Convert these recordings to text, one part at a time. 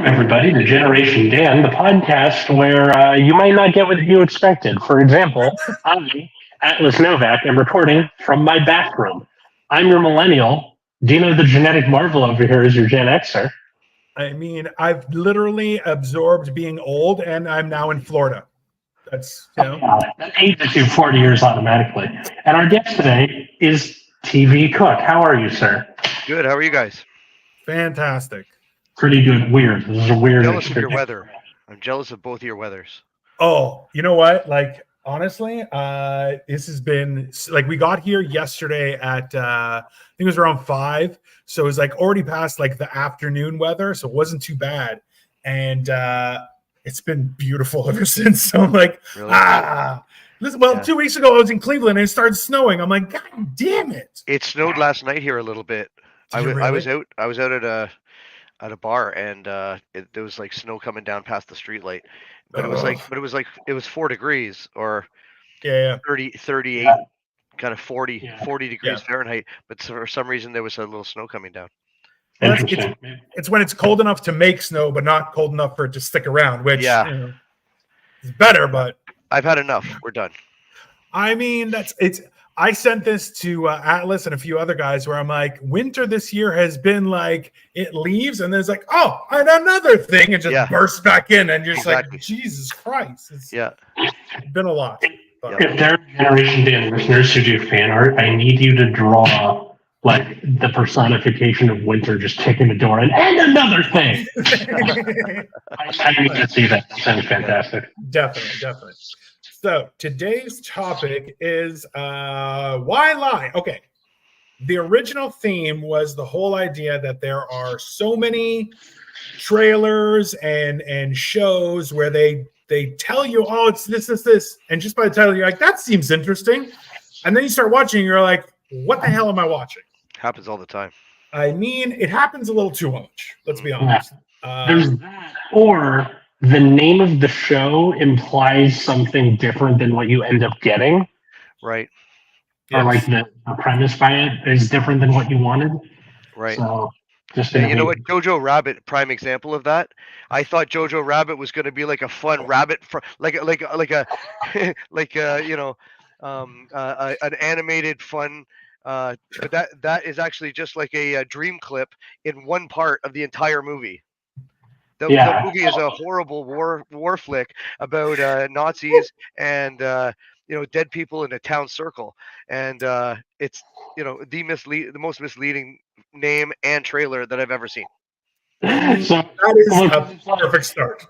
everybody, to Generation Dan, the podcast where you might not get what you expected. For example, I, Atlas Novak, am reporting from my bathroom. I'm your millennial. Dino the genetic marvel over here is your Gen Xer. I mean, I've literally absorbed being old, and I'm now in Florida. That's, That ages you 40 years automatically. And our guest today is TV Cook. How are you, sir? Good. How are you guys? Fantastic. Pretty good. Weird. This is a weird. I'm jealous of your weather. I'm jealous of both of your weathers. Oh, you know what? Like, honestly, this has been like, we got here yesterday at I think it was around 5, so it was like already past like the afternoon weather, so it wasn't too bad, and it's been beautiful ever since. So I'm like, really? Listen, well, 2 weeks ago I was in Cleveland and it started snowing. I'm like, God damn it! It snowed last night here a little bit. I was out at a bar, and there was like snow coming down past the street light. But it was 4 degrees or 38, kind of 40 degrees Fahrenheit. But for some reason there was a little snow coming down. Well, it's when it's cold enough to make snow, but not cold enough for it to stick around, which is better. But I've had enough. We're done. I mean, I sent this to Atlas and a few other guys where I'm like, winter this year has been like, it leaves and there's like, oh, and another thing, and just bursts back in, and you're just like, Jesus Christ. It's been a lot. But. If there are Generation Dan listeners who do fan art, I need you to draw like the personification of winter just kicking the door and another thing. I need to see that. That sounds fantastic. Definitely. So today's topic is why lie? Okay. The original theme was the whole idea that there are so many trailers and shows where they tell you, oh, it's this, and just by the title, you're like, that seems interesting. And then you start watching, and you're like, what the hell am I watching? Happens all the time. I mean, it happens a little too much. Let's be honest. There's that, or the name of the show implies something different than what you end up getting. Right. Or like the premise by it is different than what you wanted. Right. So you know what? Jojo Rabbit, prime example of that. I thought Jojo Rabbit was going to be like a fun rabbit, an animated fun. But that is actually just like a dream clip in one part of the entire movie. The movie is a horrible war flick about Nazis and dead people in a town circle, and it's the most misleading name and trailer that I've ever seen. So that is a perfect start.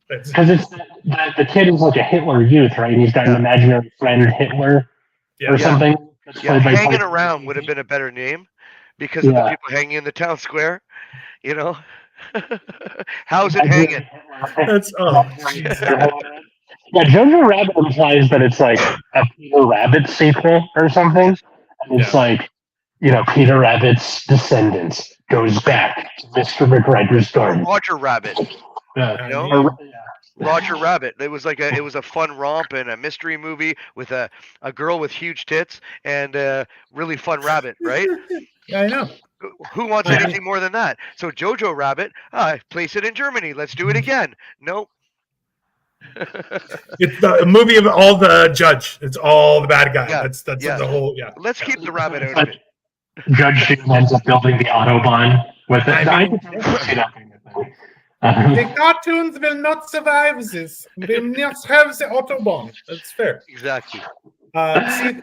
Because it's the kid is like a Hitler youth, right? And he's got an imaginary friend Hitler or something. Yeah, hanging around would have been a better name because of the people hanging in the town square. How's it hanging? That's Jojo Rabbit implies that it's like a Peter Rabbit sequel or something. And it's like, Peter Rabbit's descendants goes back to Mr. McGregor's garden. Roger Rabbit. Roger Rabbit. It was a fun romp and a mystery movie with a girl with huge tits and a really fun rabbit, right? Yeah, I know. Who wants anything more than that? So Jojo Rabbit, place it in Germany. Let's do it again. Nope. It's the movie of all the judge. It's all the bad guy. That's the whole. Yeah. Let's keep the rabbit out of it. Judge ends up building the Autobahn with it. The cartoons will not survive this. They must have the Autobahn. That's fair. Exactly. I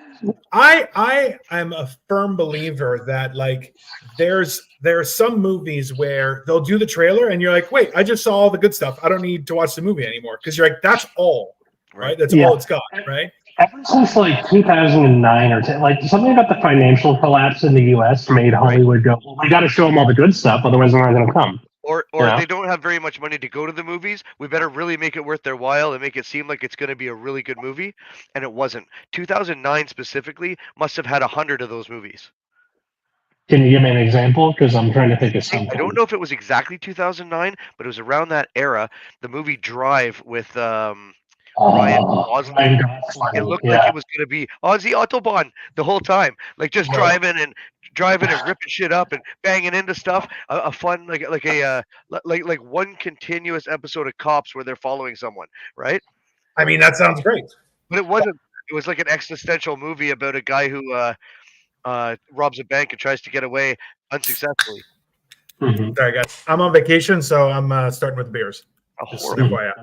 am a firm believer that like there's some movies where they'll do the trailer and you're like, wait, I just saw all the good stuff. I don't need to watch the movie anymore because you're like, that's all, right? That's all it's got, right? Ever since like 2009 or 10, like something about the financial collapse in the U.S. made Hollywood go, well, we got to show them all the good stuff, otherwise they're not going to come. Or if they don't have very much money to go to the movies, we better really make it worth their while and make it seem like it's going to be a really good movie. And it wasn't. 2009 specifically must have had 100 of those movies. Can you give me an example? Because I'm trying to think of something. I don't know if it was exactly 2009, but it was around that era. The movie Drive with Ryan Gosling. It looked like it was going to be Ozzy Autobahn the whole time, like just driving driving and ripping shit up and banging into stuff. A fun like one continuous episode of Cops where they're following someone, right? I mean, that sounds great. But it wasn't. It was like an existential movie about a guy who robs a bank and tries to get away unsuccessfully. Mhm. Sorry, guys. I'm on vacation, so I'm starting with beers. Just Horrible. FYI.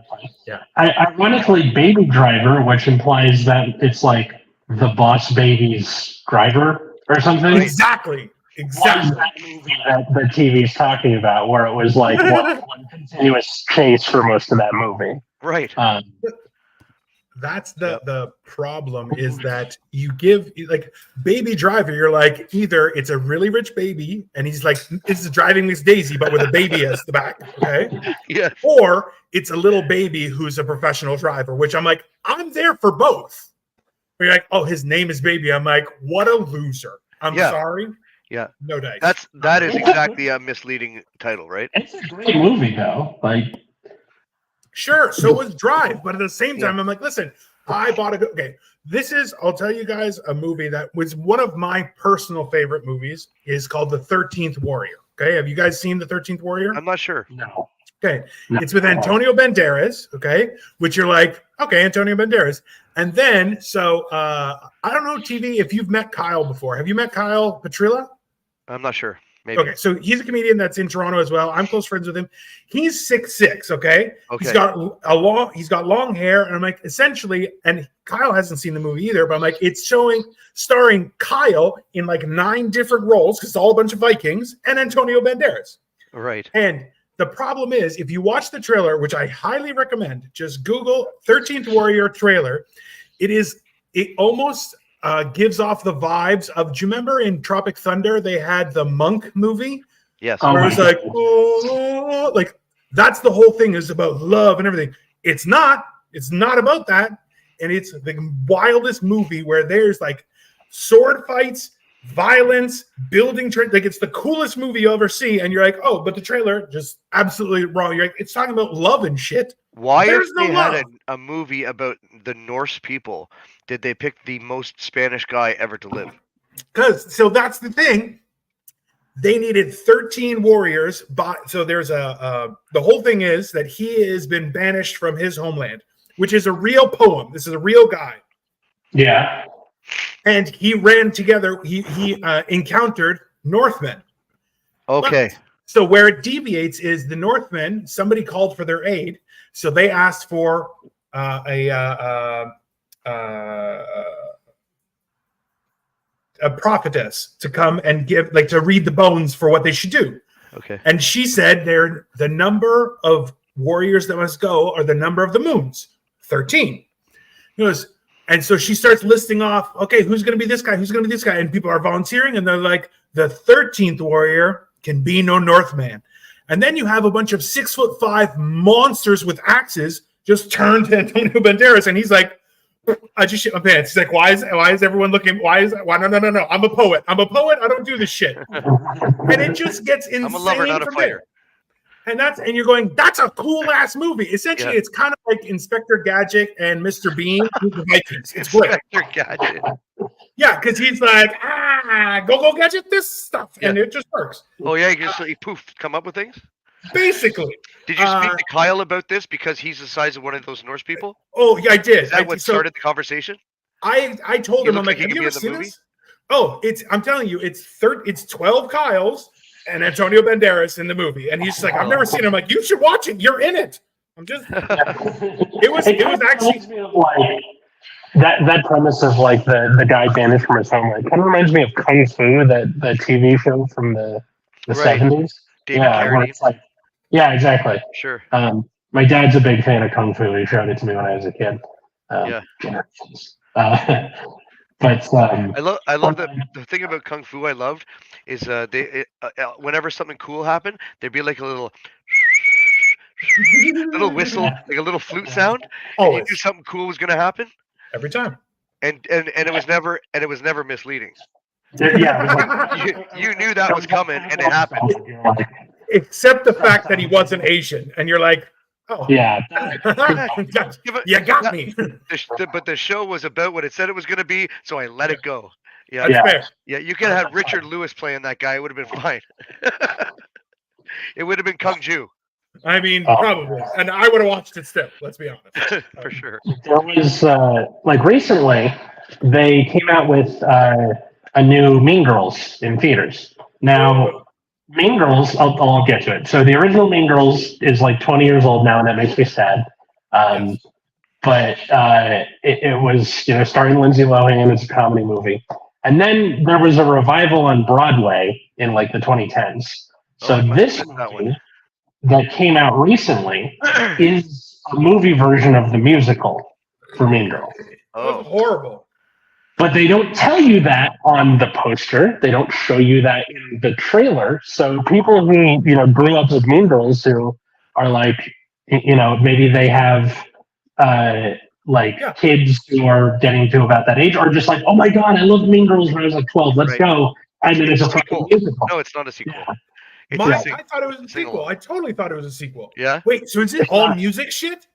Yeah. Ironically, Baby Driver, which implies that it's like the Boss Baby's driver or something. Exactly. Was Exactly. that movie that the TV's talking about, where it was like one continuous chase for most of that movie. Right. That's the problem, is that you give like Baby Driver, you're like, either it's a really rich baby and he's like, this is driving Miss Daisy but with a baby as the back, okay, Yeah. or it's a little baby who's a professional driver, which I'm like, I'm there for both. But you're like, oh, his name is Baby. I'm like, what a loser. I'm Yeah. sorry. Yeah. No dice. That is exactly a misleading title, right? It's a great movie, though. Like, Sure, so was Drive, but at the same time, I'm like, listen, I bought a okay. This is, I'll tell you guys, a movie that was one of my personal favorite movies. Is called The 13th Warrior. Okay, have you guys seen The 13th Warrior? I'm not sure. no. Okay, No. it's with Antonio Banderas. Okay, which you're like, okay, Antonio Banderas, and then so I don't know, TV, if you've met Kyle before. Have you met Kyle Petrilla? I'm not sure. Maybe. Okay, so he's a comedian that's in Toronto as well. I'm close friends with him. He's 6'6", okay? Okay. He's got long hair, and I'm like, essentially, and Kyle hasn't seen the movie either, but I'm like, it's starring Kyle in like 9 different roles, because it's all a bunch of Vikings, and Antonio Banderas. Right. And the problem is, if you watch the trailer, which I highly recommend, just Google 13th Warrior trailer. It almost gives off the vibes of, do you remember in Tropic Thunder, they had the Monk movie? Yes. Oh, Where it's like, oh, like that's the whole thing, is about love and everything. It's not about that. And it's the wildest movie where there's like sword fights, violence, building, like it's the coolest movie you'll ever see. And you're like, oh, but the trailer just absolutely wrong. You're like, it's talking about love and shit. Why, if There's no they had love. a movie about the Norse people, did they pick the most Spanish guy ever to live? So that's the thing. They needed 13 warriors. So there's the whole thing is that he has been banished from his homeland, which is a real poem. This is a real guy. Yeah. And he ran together. He encountered Northmen. Okay. So where it deviates is the Northmen, somebody called for their aid. So they asked for a prophetess to come and to read the bones for what they should do. Okay. And she said the number of warriors that must go are the number of the moons, 13. He goes, and so she starts listing off, okay, who's going to be this guy? Who's going to be this guy? And people are volunteering, and they're like, the 13th warrior can be no Northman. And then you have a bunch of 6'5" monsters with axes just turn to Antonio Banderas, and he's like, I just shit my pants. He's like, why is everyone looking? Why no. I'm a poet. I don't do this shit. And it just gets insane. I'm a lover, not a from fighter. there. And you're going, that's a cool ass movie. Essentially, Yeah. It's kind of like Inspector Gadget and Mr. Bean with the Vikings. It's great. Inspector Gadget. Yeah, because he's like, go gadget this stuff, and it just works. Oh yeah, you poof, come up with things. Basically. Did you speak to Kyle about this because he's the size of one of those Norse people? Oh yeah, I did. Is that what started the conversation? I told He him, I'm looks like, like he have could you be ever in the seen movie? this? Oh, I'm telling you, it's 12 Kyles and Antonio Banderas in the movie, and he's just like, I've never seen it. I'm like, you should watch it. You're in it. I'm just. It was actually. Reminds me of, like, that premise of like the guy banished from his homeland kind of reminds me of Kung Fu, the TV show from the Right. 70s. David Where Carradine. it's like, yeah, exactly. Sure. My dad's a big fan of Kung Fu. He showed it to me when I was a kid. Yeah. Generations. But I love the thing about Kung Fu I loved is whenever something cool happened, there'd be like a little whistle, like a little flute sound. And you Always. knew something cool was gonna happen. Every time. And it was never misleading. yeah, it was like, You knew that was coming and it happened. You're like, Except the fact that he wasn't Asian, and you're like, oh, yeah. you got me. But the show was about what it said it was going to be, so I let it go. Yeah, That's fair. yeah. You could have had Richard Lewis playing that guy. It would have been fine. It would have been Kung Ju I mean, Oh. probably. And I would have watched it still, let's be honest. for sure. There was like recently they came out with a new Mean Girls in theaters. Now, Mean Girls, I'll get to it. So the original Mean Girls is like 20 years old now, and that makes me sad. But it was starring Lindsay Lohan. It's a comedy movie, and then there was a revival on Broadway in like the 2010s. So this movie that came out recently is a movie version of the musical for Mean Girls. It was Oh, horrible. But they don't tell you that on the poster. They don't show you that in the trailer. So people who grew up with Mean Girls, who are like, maybe they have kids who are getting to about that age, are just like, oh my god, I loved Mean Girls when I was like 12. Let's Right. go. And then it's a It's a fucking sequel. musical. no, it's not a sequel. Yeah. It's I a sing- thought it was a sing-along. sequel. I totally thought it was a sequel. Yeah. Wait, so is it It's all not. music shit?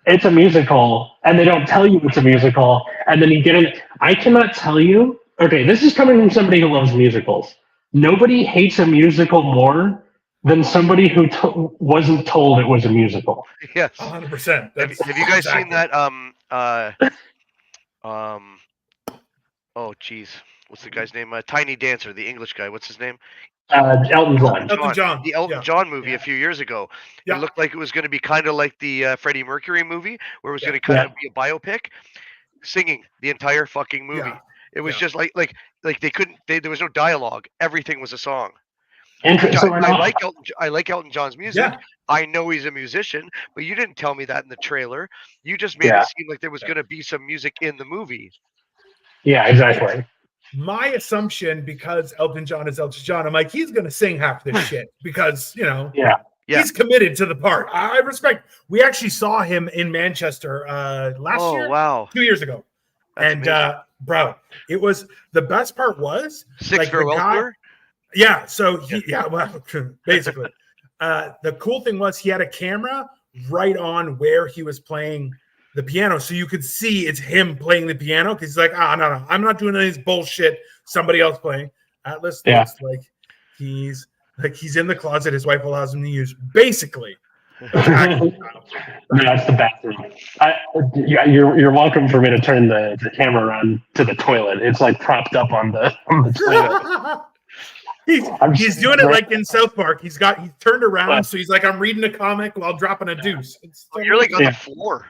It's a musical, and they don't tell you it's a musical, and then you get in. I cannot tell you. Okay, this is coming from somebody who loves musicals. Nobody hates a musical more than somebody who wasn't told it was a musical. Yes. 100%. Have you guys seen that? Oh, geez. What's the guy's name? Tiny Dancer, the English guy. What's his name? Elton John. Elton John. The Elton Yeah. John movie Yeah. a few years ago. Yeah. It looked like it was going to be kind of like the Freddie Mercury movie, where it was Yeah. going to kind of be a biopic, singing the entire fucking movie. Yeah. It was Yeah. just like they couldn't. There was no dialogue. Everything was a song. Interesting. I like Elton John's music. Yeah. I know he's a musician, but you didn't tell me that in the trailer. You just made Yeah. it seem like there was going to be some music in the movie. Yeah, exactly. My assumption, because Elton John is Elton John, I'm like, he's going to sing half this shit because, Yeah. Yeah. he's committed to the part. I respect. We actually saw him in Manchester last Oh year, wow! 2 years ago. That's and amazing. bro, it was the best part was Six like, the Farewell guy- Tour? yeah. So well, basically, the cool thing was he had a camera right on where he was playing the piano, so you could see it's him playing the piano. Because he's like, no, I'm not doing any of this bullshit. Somebody else playing. Atlas Yeah. looks like he's in the closet. His wife allows him to use. Basically, That's the bathroom. You're welcome for me to turn the camera around to the toilet. It's like propped up on the toilet. he's doing it like in South Park. He's turned around, so he's like, I'm reading a comic while dropping a deuce. Oh, you're like on Yeah. the floor.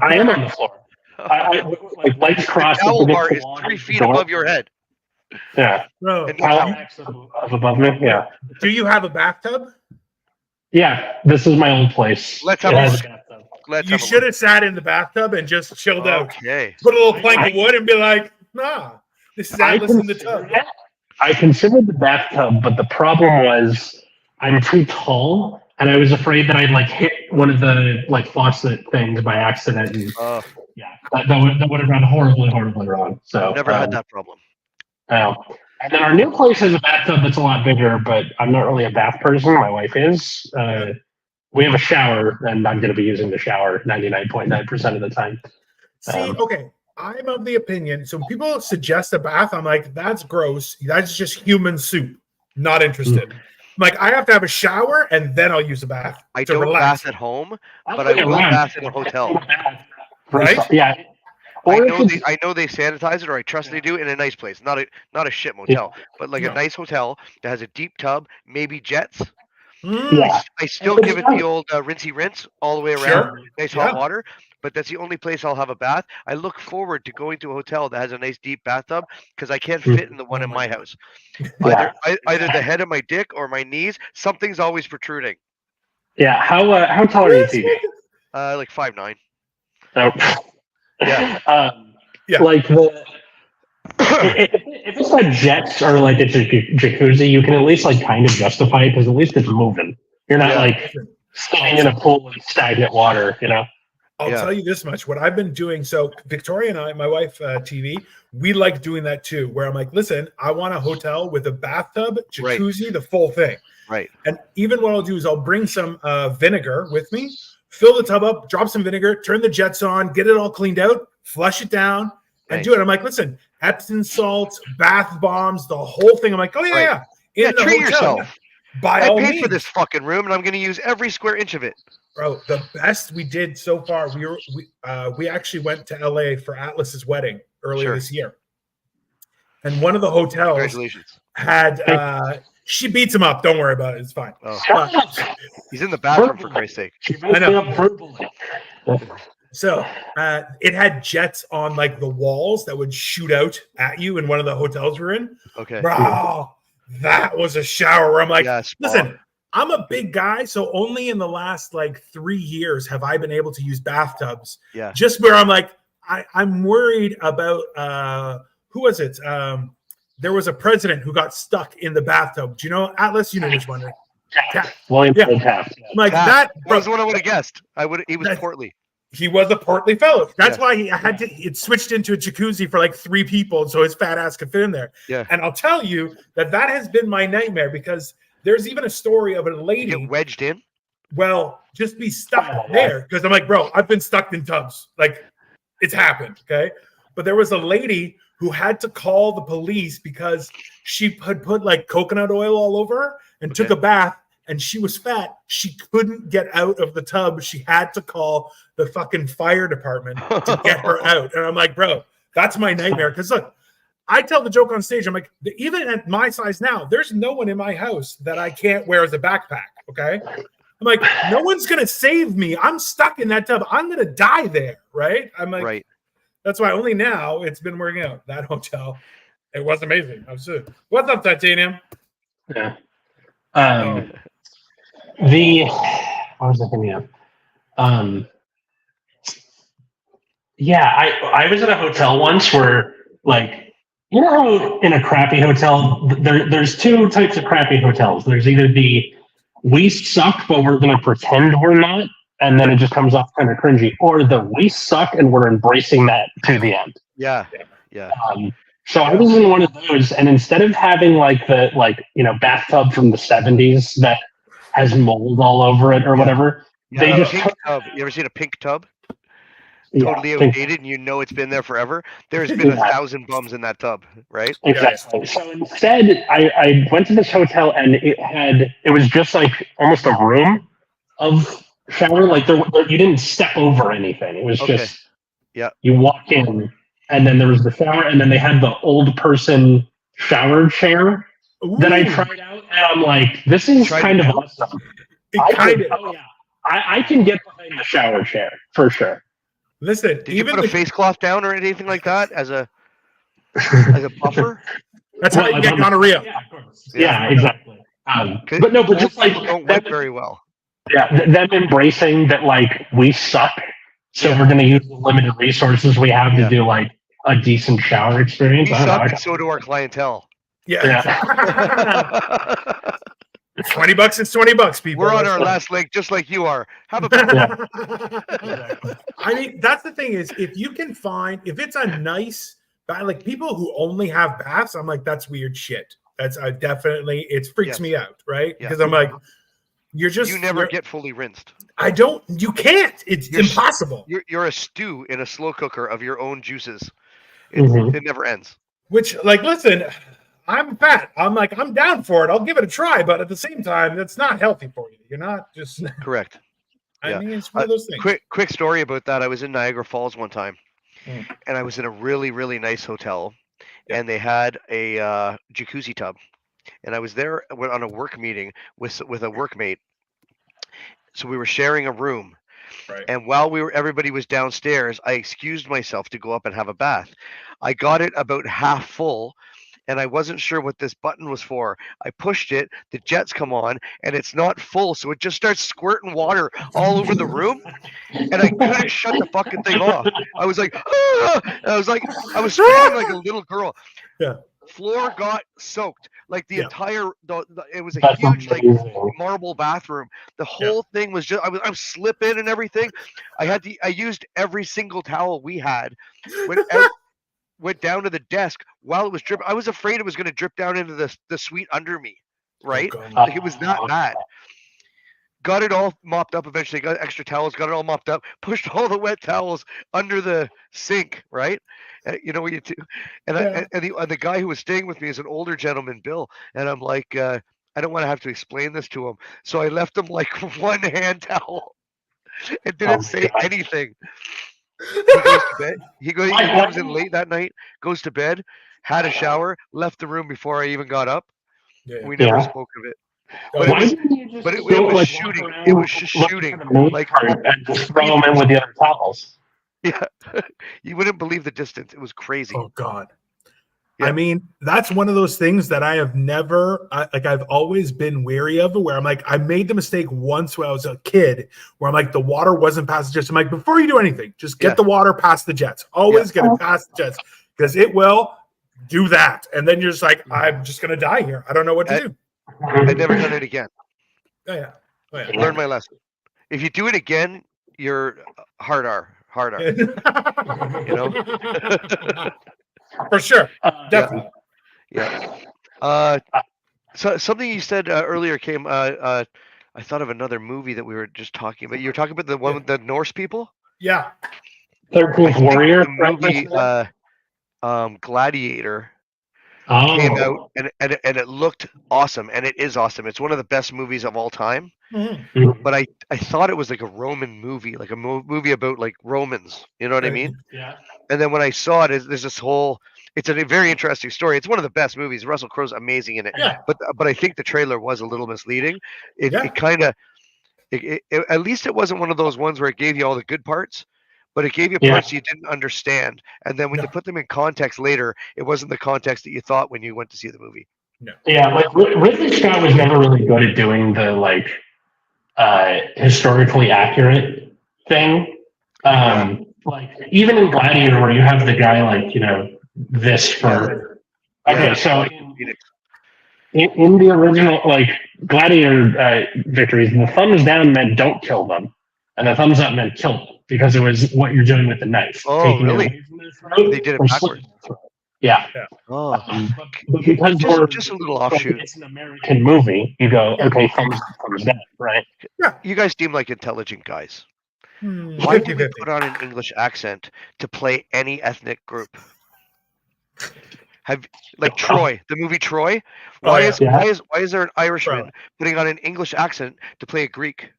I am on the floor. I like legs crossed. The up towel against bar the is wall 3 of the feet door. above your head. Yeah. Bro, And Towel no, backs up above me. Yeah. do you have a bathtub? Yeah. This is my old place. Let's It have a has look. bathtub. Let's You have a should have sat in the bathtub and just chilled look. out. Okay. Put a little plank of wood and be like, nah, this is Atlas in the tub. I considered the bathtub, but the problem was I'm too tall, and I was afraid that I'd like hit one of the like faucet things by accident. And, yeah, that would have gone horribly wrong. So Never had that problem. And then our new place has a bathtub that's a lot bigger, but I'm not really a bath person. My wife is. We have a shower, and I'm going to be using the shower 99.9% of the time. See, okay, I'm of the opinion. So when people suggest a bath, I'm like, that's gross. That's just human soup. Not interested. I'm like, I have to have a shower and then I'll use a bath. I to don't relax. bath at home, I'll but tell I you will what, bath in a hotel. Right? Yeah. I Or know if they, it's, I know they sanitize it, or I trust they do in a nice place, not a shit motel, but like No. a nice hotel that has a deep tub, maybe jets. Mm, yeah. I still give it the old rinsey rinse all the way around, Sure. nice Yeah. hot water. But that's the only place I'll have a bath. I look forward to going to a hotel that has a nice deep bathtub because I can't fit in the one in my house. Yeah. Either the head of my dick or my knees, something's always protruding. Yeah. How tall are you, TV? Like 5'9". Oh. Yeah. Yeah. Like if it's like jets or like it's a jacuzzi, you can at least like kind of justify it because at least it's moving. You're not Yeah. like sitting in a pool of stagnant water, you know? I'll Yeah. tell you this much. What I've been doing, so Victoria and I, my wife, TV, we like doing that too, where I'm like, listen, I want a hotel with a bathtub, Right. jacuzzi, the full thing. Right. And even what I'll do is I'll bring some vinegar with me, fill the tub up, drop some vinegar, turn the jets on, get it all cleaned out, flush it down, and Nice. do it. I'm like, listen, Epsom salts, bath bombs, the whole thing. I'm like, oh yeah, Right. yeah. Yeah, In the treat hotel, yourself. by I all paid means. for this fucking room, and I'm going to use every square inch of it. Bro, the best we did so far. We actually went to LA for Atlas's wedding earlier Sure. this year, and one of the hotels Congratulations. had. She beats him up. Don't worry about it. It's fine. Oh, Shut up. he's in the bathroom for Christ's sake. She I beat know. me up verbally. So it had jets on like the walls that would shoot out at you in one of the hotels we're in. Okay. Bro, that was a shower where I'm like, Yeah, spa. listen, I'm a big guy, so only in the last like 3 years have I been able to use bathtubs. Yeah. Just where I'm like, I'm worried about who was it? There was a president who got stuck in the bathtub. Do you know Atlas? You know which one? Taft. William Yeah. Taft. I'm like Taft. that. That was the one I would have guessed. He was That- portly. He was a portly fellow. That's Yeah. why it switched into a jacuzzi for like 3 people, so his fat ass could fit in there. Yeah. And I'll tell you that has been my nightmare because there's even a story of a lady. Get wedged in. Well, just be stuck there because I'm like, bro, I've been stuck in tubs. Like, it's happened. Okay. But there was a lady who had to call the police because she had put like coconut oil all over her and took a bath and she was fat. She couldn't get out of the tub. She had to call the fucking fire department to get her out. And I'm like, bro, that's my nightmare. Because look, I tell the joke on stage. I'm like, even at my size now, there's no one in my house that I can't wear as a backpack. Okay. I'm like, no one's going to save me. I'm stuck in that tub. I'm going to die there. Right. I'm like, Right. That's why only now it's been working out. That hotel, it was amazing. I was what's up, Titanium? Yeah. What was I thinking of? Yeah, I was at a hotel once where, like, you know how in a crappy hotel, there's 2 types of crappy hotels. There's either the we suck, but we're going to pretend we're not, and then it just comes off kind of cringy, or the we suck and we're embracing that to the end. Yeah. Yeah. So I was in one of those, and instead of having like the bathtub from the 70s that has mold all over it or whatever, they just pink tub. You ever seen a pink tub? Totally outdated, and you know it's been there forever. There's been 1,000 bums in that tub, right? Exactly. So instead, I went to this hotel, and it was just like almost a room of shower. Like you didn't step over anything. It was just you walk in, and then there was the shower, and then they had the old person shower chair that I tried out, and I'm like, this is kind of awesome. I can get behind the shower chair for sure. Listen, did you put a face cloth down or anything like that as a buffer? That's how you get gonorrhea. Yeah, of course. Yeah, exactly. But just like don't wipe very well. Yeah, them embracing that, like, we suck, so we're going to use the limited resources we have to do like a decent shower experience. We suck, and so do our clientele. Yeah. $20 is $20, people. We're on our last leg, just like you are. Have a I mean, that's the thing is, if you can find, if it's a nice, like people who only have baths, I'm like, that's weird shit. That's definitely, it freaks me out, right? Because I'm like, you never get fully rinsed. You can't. It's impossible. You're a stew in a slow cooker of your own juices. It never ends. Which, like, listen, I'm fat. I'm like, I'm down for it. I'll give it a try, but at the same time, that's not healthy for you. You're not just correct. I mean, it's one of those things. Quick story about that. I was in Niagara Falls one time, and I was in a really, really nice hotel, and they had a jacuzzi tub, and I was there on a work meeting with a workmate. So we were sharing a room. Right. And while everybody was downstairs, I excused myself to go up and have a bath. I got it about half full, and I wasn't sure what this button was for. I pushed it, the jets come on, and it's not full, so it just starts squirting water all over the room, and I couldn't shut the fucking thing off. I was like, ah! I was screaming like a little girl. Yeah. Floor got soaked, like the entire. It was a huge like marble bathroom. The whole thing was just. I was slipping and everything. I used every single towel we had. Went down to the desk while it was dripping. I was afraid it was going to drip down into the suite under me. Right, like it was that bad. got it all mopped up eventually, got extra towels, got it all mopped up, pushed all the wet towels under the sink, right? You know what you do? And, Yeah. and the guy who was staying with me is an older gentleman, Bill. And I'm like, I don't want to have to explain this to him. So I left him like one hand towel and didn't my say God. anything. He goes to bed. He comes in late that night, goes to bed, had a shower, left the room before I even got up. Yeah. We never Yeah. spoke of it. Oh, But it Why was, didn't you just but it go, was like, shooting. walk It was around, just look shooting. for the main Like, part and just throw them in with the other towels? yeah, you wouldn't believe the distance. It was crazy. Oh God. Yeah. I mean, that's one of those things that I have never, I've always been wary of, where I'm like, I made the mistake once when I was a kid, where I'm like, the water wasn't past the jets. I'm like, before you do anything, just get Yeah. the water past the jets. Always get it past the jets, because it will do that. And then you're just like, I'm just going to die here. I don't know what to do. I'd never done it again. Oh, yeah. Oh, yeah. Learn my lesson. If you do it again, you're hard R. You know? For sure. Definitely. Yeah. So something you said earlier came. I thought of another movie that we were just talking about. You were talking about the one with the Norse people. Yeah. 13th Warrior. The movie Gladiator came out, and it looked awesome, and it is awesome. It's one of the best movies of all time. Mhm. But I thought it was like a Roman movie, like a movie about like Romans. You know what I mean? Yeah. And then when I saw it, there's this whole. It's a very interesting story. It's one of the best movies. Russell Crowe's amazing in it. Yeah. But I think the trailer was a little misleading. It Yeah. it kind of, at least it wasn't one of those ones where it gave you all the good parts, but it gave you Yeah. parts you didn't understand. And then when you No. put them in context later, it wasn't the context that you thought when you went to see the movie. Yeah, like Ridley Scott was never really good at doing the like historically accurate thing. Like even in Gladiator, where you have the guy like this for. Okay, Yeah. so Phoenix. in the original like Gladiator victories, the thumbs down meant don't kill them, and the thumbs up meant kill them because it was what you're doing with the knife. Oh, taking it really? away from their throat They did it or backwards. slitting their throat. Yeah. Oh, But because we're just a little offshoot. it's an American movie, you go, okay, thumbs up, thumbs down, right? You guys seem like intelligent guys. Hmm. Why did we 50-50. put on an English accent to play any ethnic group? Like Troy, the movie Troy. Why is there an Irishman putting on an English accent to play a Greek?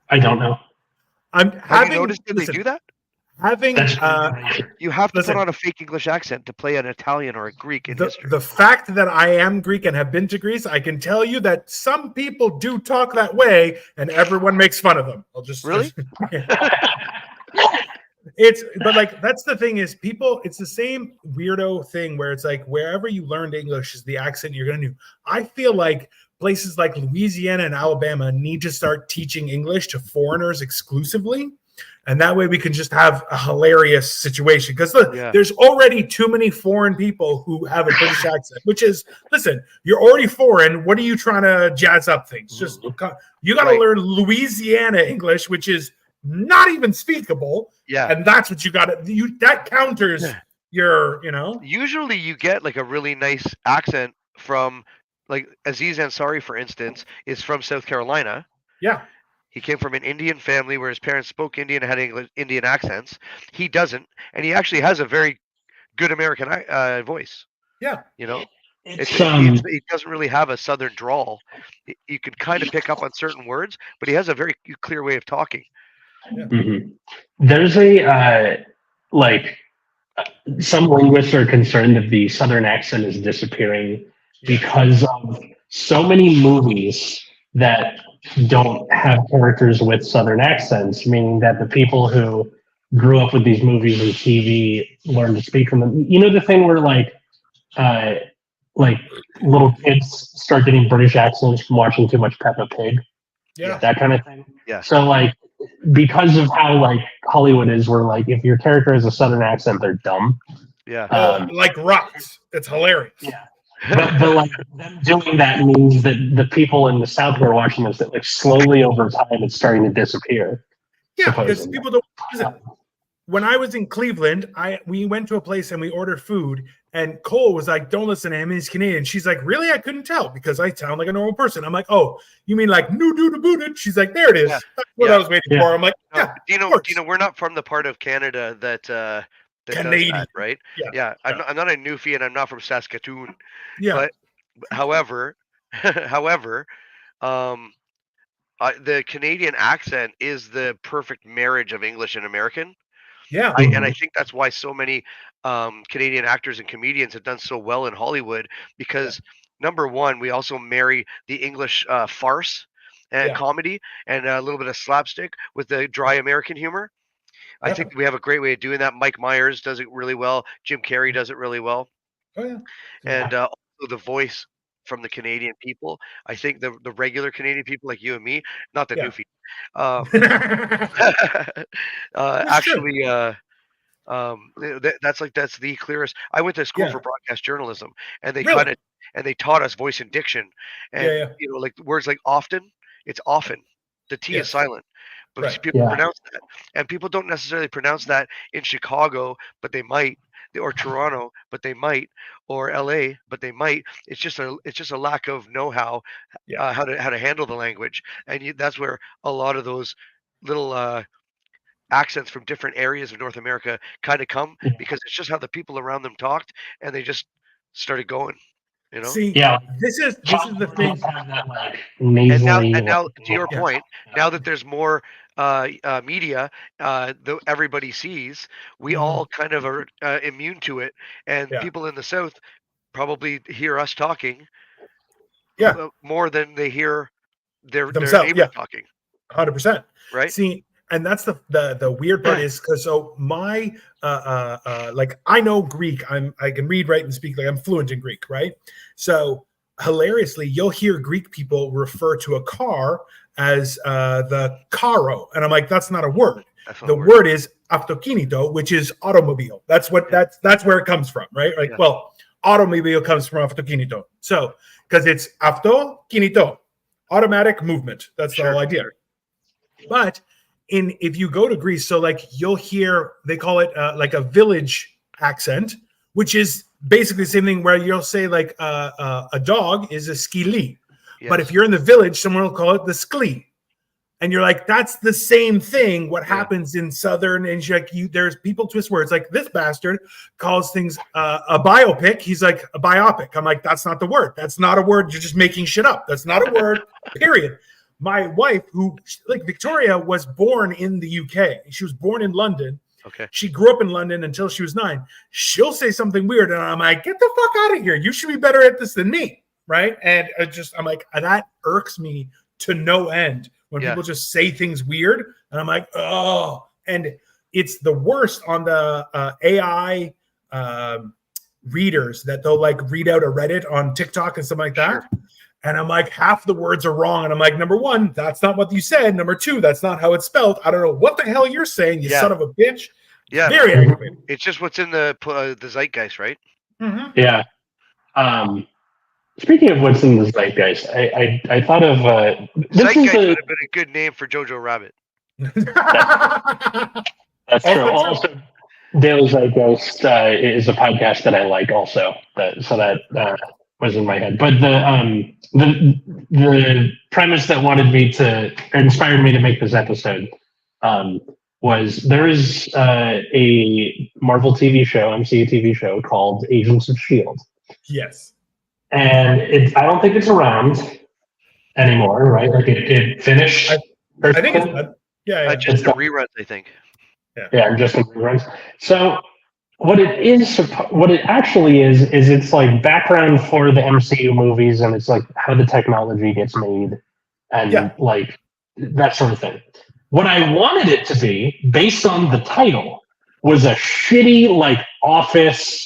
I don't know. Have you noticed that they do that? Having That's You have to Listen. put on a fake English accent to play an Italian or a Greek in history. the fact that I am Greek and have been to Greece, I can tell you that some people do talk that way, and everyone makes fun of them. I'll just Really? But like that's the thing is people. It's the same weirdo thing where it's like wherever you learned English is the accent you're gonna do. I feel like places like Louisiana and Alabama need to start teaching English to foreigners exclusively. And that way we can just have a hilarious situation. Because look, there's already too many foreign people who have a British accent, which is, listen, you're already foreign. What are you trying to jazz up things? Just, you got to learn Louisiana English, which is not even speakable. Yeah. And that's what you got to, that counters your, Usually you get like a really nice accent from, like Aziz Ansari, for instance, is from South Carolina. Yeah. He came from an Indian family where his parents spoke Indian and had Indian accents. He doesn't, and he actually has a very good American voice. Yeah, he doesn't really have a Southern drawl. You can kind of pick up on certain words, but he has a very clear way of talking. Yeah. Mm-hmm. There's a some linguists are concerned that the Southern accent is disappearing because of so many movies that don't have characters with Southern accents, meaning that the people who grew up with these movies and TV learn to speak from them. You know the thing where like little kids start getting British accents from watching too much Peppa Pig, that kind of thing. Yeah. So like because of how like Hollywood is, where like if your character has a Southern accent, they're dumb. Yeah. Like rocks. It's hilarious. Yeah. But like them doing that means that the people in the South who are watching this, that like slowly over time it's starting to disappear. Yeah, because people don't listen. When I was in Cleveland, we went to a place and we ordered food, And Cole was like, don't listen to him. He's Canadian. She's like, really? I couldn't tell because I sound like a normal person. I'm like, oh, you mean like new dude to booted? She's like, there it is. Yeah. That's what I was waiting for. I'm like, No, yeah, we're not from the part of Canada that that Canadian. does that, right? Yeah. I'm not a Newfie and I'm not from Saskatoon. Yeah. But however, the Canadian accent is the perfect marriage of English and American. Yeah. And I think that's why so many Canadian actors and comedians have done so well in Hollywood because number one, we also marry the English farce and comedy and a little bit of slapstick with the dry American humor. I think we have a great way of doing that. Mike Myers does it really well. Jim Carrey does it really well. Oh, yeah. And also the voice from the Canadian people. I think the regular Canadian people like you and me, not the Newfie. Actually, that's the clearest. I went to school for broadcast journalism, and they they taught us voice and diction, and like words like often, it's often. The T is silent, but people pronounce that, and people don't necessarily pronounce that in Chicago, but they might, or Toronto, but they might, or LA, but they might. It's just a lack of know-how how to handle the language, and that's where a lot of those little accents from different areas of North America kind of come because it's just how the people around them talked, and they just started going. You know? See, this is the thing. And now, to your point, now that there's more media everybody sees, we all kind of are immune to it, and people in the South probably hear us talking more than they hear their neighbors talking. 100%. Right. See, and that's the weird part is because my like I know Greek. I can read, write, and speak. Like I'm fluent in Greek, right? So hilariously, you'll hear Greek people refer to a car as the karo, and I'm like, that's not a word. The word is autokinito, which is automobile. That's what that's where it comes from, right? Like, well, automobile comes from autokinito. So because it's autokinito, automatic movement. That's the whole idea. But if you go to Greece, so like you'll hear, they call it like a village accent, which is basically the same thing where you'll say like a dog is a skili. But if you're in the village, someone will call it the skli. And you're like, that's the same thing. What happens in Southern and there's people twist words. Like this bastard calls things a biopic. He's like a biopic. I'm like, that's not the word. That's not a word. You're just making shit up. That's not a word, period. My wife, who like Victoria, was born in the UK. She was born in London. Okay. She grew up in London until she was 9. She'll say something weird, and I'm like, get the fuck out of here. You should be better at this than me, right? And I'm like, that irks me to no end when people just say things weird, and I'm like, oh. And it's the worst on the AI readers that they'll like read out a Reddit on TikTok and something like that. Sure. And I'm like, half the words are wrong. And I'm like, number one, that's not what you said. Number two, that's not how it's spelled. I don't know what the hell you're saying, you son of a bitch. Yeah. Very aggravating. It's just what's in the zeitgeist, right? Mm-hmm. Yeah. Speaking of what's in the zeitgeist, I thought of zeitgeist would have been a good name for Jojo Rabbit. That's true. Also, Daily Zeitgeist is a podcast that I like also. That was in my head. But the premise that inspired me to make this episode was there is a Marvel TV show, MCU TV show called Agents of S.H.I.E.L.D. Yes. And I don't think it's around anymore, right? Like it finished. I think it's just the reruns, I think. Yeah, just the reruns. So what it actually is it's like background for the MCU movies, and it's like how the technology gets made and like that sort of thing. What I wanted it to be, based on the title, was a shitty like Office,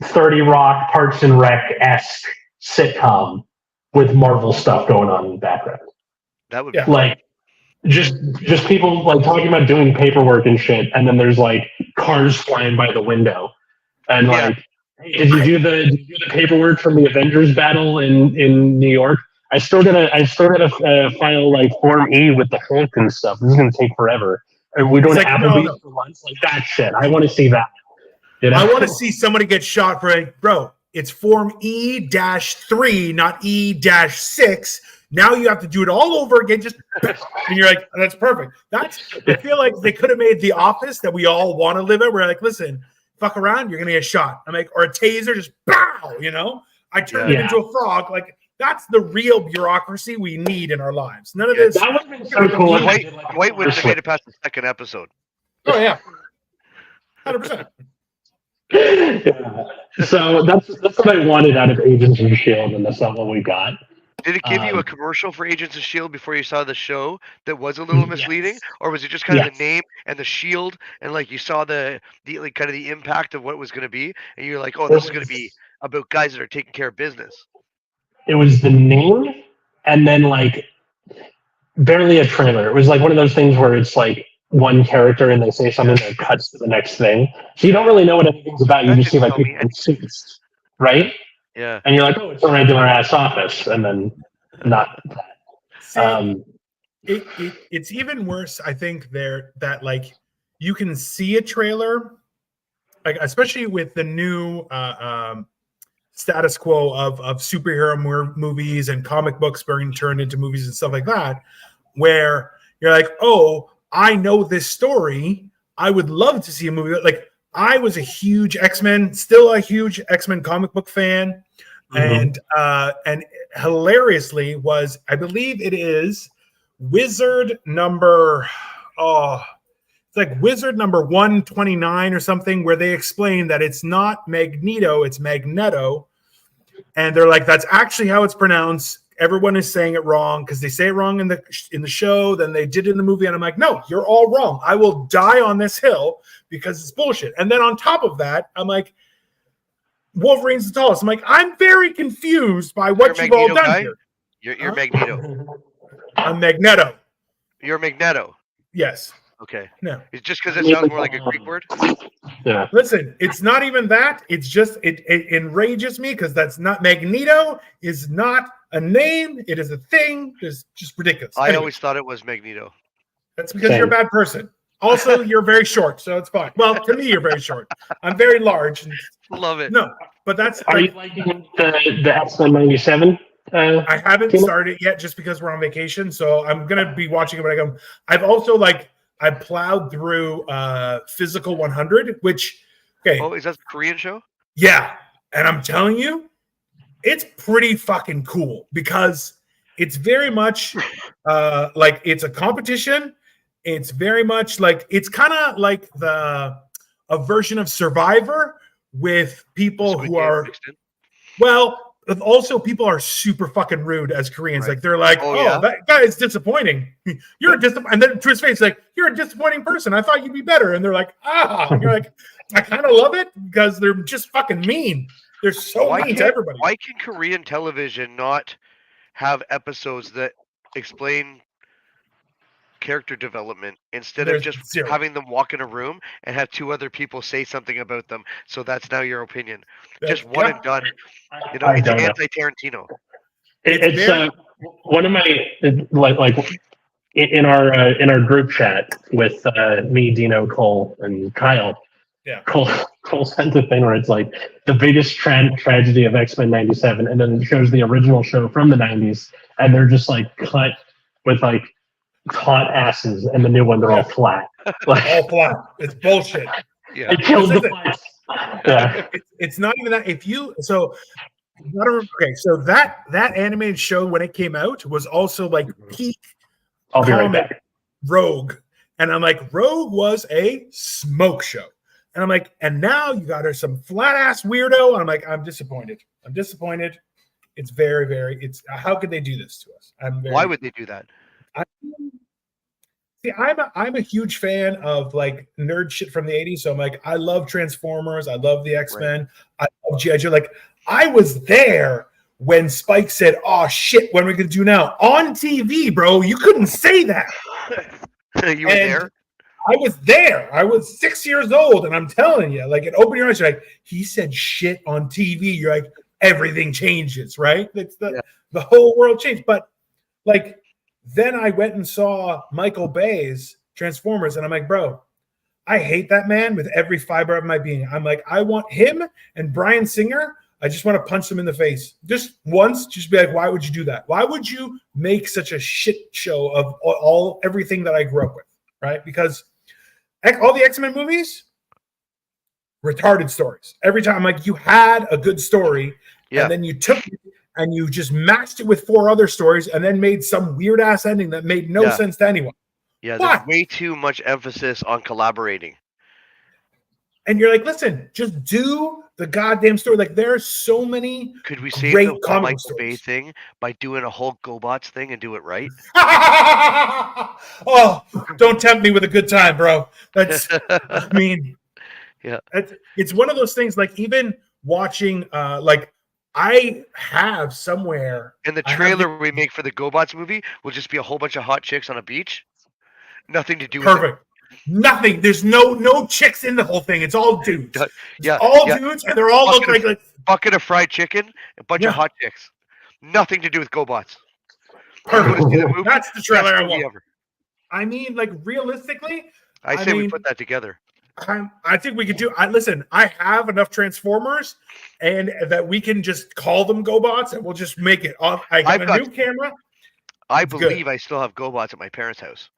30 Rock, Parks and Rec-esque sitcom with Marvel stuff going on in the background. That would be like just people like talking about doing paperwork and shit, and then there's like cars flying by the window, and like, hey, did you do the paperwork from the Avengers battle in New York? I still gotta file like Form E with the Hulk and stuff. This is gonna take forever. And we don't have Applebee's for lunch, like that shit. I want to see that. You know? I want to see somebody get shot for a bro. It's form E-3, not E-6. Now you have to do it all over again. Just and you're like, that's perfect. I feel like they could have made The Office that we all want to live in. We're like, listen, fuck around, you're gonna get shot. I'm like, or a taser, just pow. I turned it into a frog. Like that's the real bureaucracy we need in our lives. None of this. That would have been so cool. Dwight wouldn't have made it past the second episode. Oh yeah, 100%. Yeah. So that's what I wanted out of Agents of S.H.I.E.L.D., and that's not what we got. Did it give you a commercial for Agents of S.H.I.E.L.D. before you saw the show that was a little misleading? Yes. Or was it just kind of Yes. the name and the shield and like you saw the like kind of the impact of what it was going to be and you're like, oh, this is going to be about guys that are taking care of business? It was the name and then like barely a trailer. It was like one of those things where it's like one character and they say something that cuts to the next thing. So you don't really know what anything's about. You just see like people in suits, right? Yeah. And you're like, oh, it's a regular ass office, and then not that. It's even worse, I think, that like you can see a trailer, like especially with the new status quo of superhero movies and comic books being turned into movies and stuff like that, where you're like, oh, I know this story. I would love to see a movie. Like I was a huge X-Men, still a huge X-Men comic book fan. And hilariously was, I believe it is Wizard number, it's like Wizard number 129 or something, where they explain that it's not Magneto, it's Magneto. And they're like, that's actually how it's pronounced. Everyone is saying it wrong because they say it wrong in the show, then they did it in the movie. And I'm like, no, you're all wrong. I will die on this hill because it's bullshit. And then on top of that, I'm like, Wolverine's the tallest. I'm like, I'm very confused by what you've all done here. You're Magneto. I'm Magneto. You're Magneto. Yes. Okay. No. It's just because it sounds more like a Greek word. Yeah. Listen, it's not even that. It's just it enrages me because that's not Magneto is not a name. It is a thing. It's just ridiculous. I Anyway, always thought it was Magneto. that's because you're a bad person. Also, you're very short, so it's fine. Well, to me, you're very short. I'm very large. And, Love it. no, but that's. Are you liking the X-Men 97? I haven't started it yet just because we're on vacation, so I'm gonna be watching it when I come. I've also I plowed through Physical 100, which Oh, is that the Korean show? yeah, and I'm telling you, it's pretty fucking cool because it's very much like it's a competition. It's very much like it's kind of like a version of Survivor with people who are well. Also, people are super fucking rude as Koreans. Right. Like they're like, "Oh, that guy is disappointing. You're a disappointing." And then to his face, like, "You're a disappointing person. I thought you'd be better." And they're like, "Ah." And you're like, I kind of love it because they're just fucking mean. They're so mean to everybody. Why can Korean television not have episodes that explain character development instead of just having them walk in a room and have two other people say something about them? So that's now your opinion. Just one and done. You know, it's anti-Tarantino. It's one of my like in our group chat with me, Dino, Cole, and Kyle. Yeah. Cole sent a thing where it's like the biggest tragedy of X-Men 97, and then it shows the original show from the 90s, and they're just like cut with like hot asses, and the new one they're all flat. Like, all flat. It's bullshit. Yeah. It kills the fights. Yeah. It's not even that. So that animated show when it came out was also like peak I'll be right comic back. Rogue, and I'm like, Rogue was a smoke show, and I'm like, and now you got her some flat ass weirdo. And I'm like, I'm disappointed. It's very, very. It's how could they do this to us? Why would they do that? I'm a huge fan of like nerd shit from the 80s. So I'm like, I love Transformers. I love the X-Men. Right. I love G.I. Joe. Like, I was there when Spike said, "Oh shit, what are we gonna do now?" On TV, bro. You couldn't say that. You were there? I was there. I was 6 years old, and I'm telling you, like, it opened your eyes. You're like, he said shit on TV. You're like, everything changes, right? It's the whole world changed. But like, then I went and saw Michael Bay's Transformers, and I'm like, bro, I hate that man with every fiber of my being. I'm like, I want him and Bryan Singer. I just want to punch them in the face just once. Just be like, why would you do that? Why would you make such a shit show of everything that I grew up with? Right? Because all the X-Men movies, retarded stories. Every time, like, you had a good story, and then you took it and you just matched it with 4 other stories, and then made some weird ass ending that made no sense to anyone. Yeah, Why? there's way too much emphasis on collaborating. And you're like, listen, just do the goddamn story. Like, there are so many. Could we save great the comic Michael Bay stories. thing by doing a Hulk GoBots thing and do it right? Oh, don't tempt me with a good time, bro. That's, I mean, yeah, it's one of those things. Like, even watching, like, I have somewhere. And the trailer we make for the GoBots movie will just be a whole bunch of hot chicks on a beach. Nothing to do with perfect. Nothing. There's no chicks in the whole thing. It's all dudes. Yeah, all dudes, and they're all looking like bucket of fried chicken, a bunch of hot chicks. Nothing to do with GoBots. Perfect. That's the trailer I want. Ever. I mean, like, realistically, I say we put that together. I think we could do. Listen, I have enough Transformers, and that we can just call them GoBots, and we'll just make it. I got a new camera. I believe I still have GoBots at my parents' house.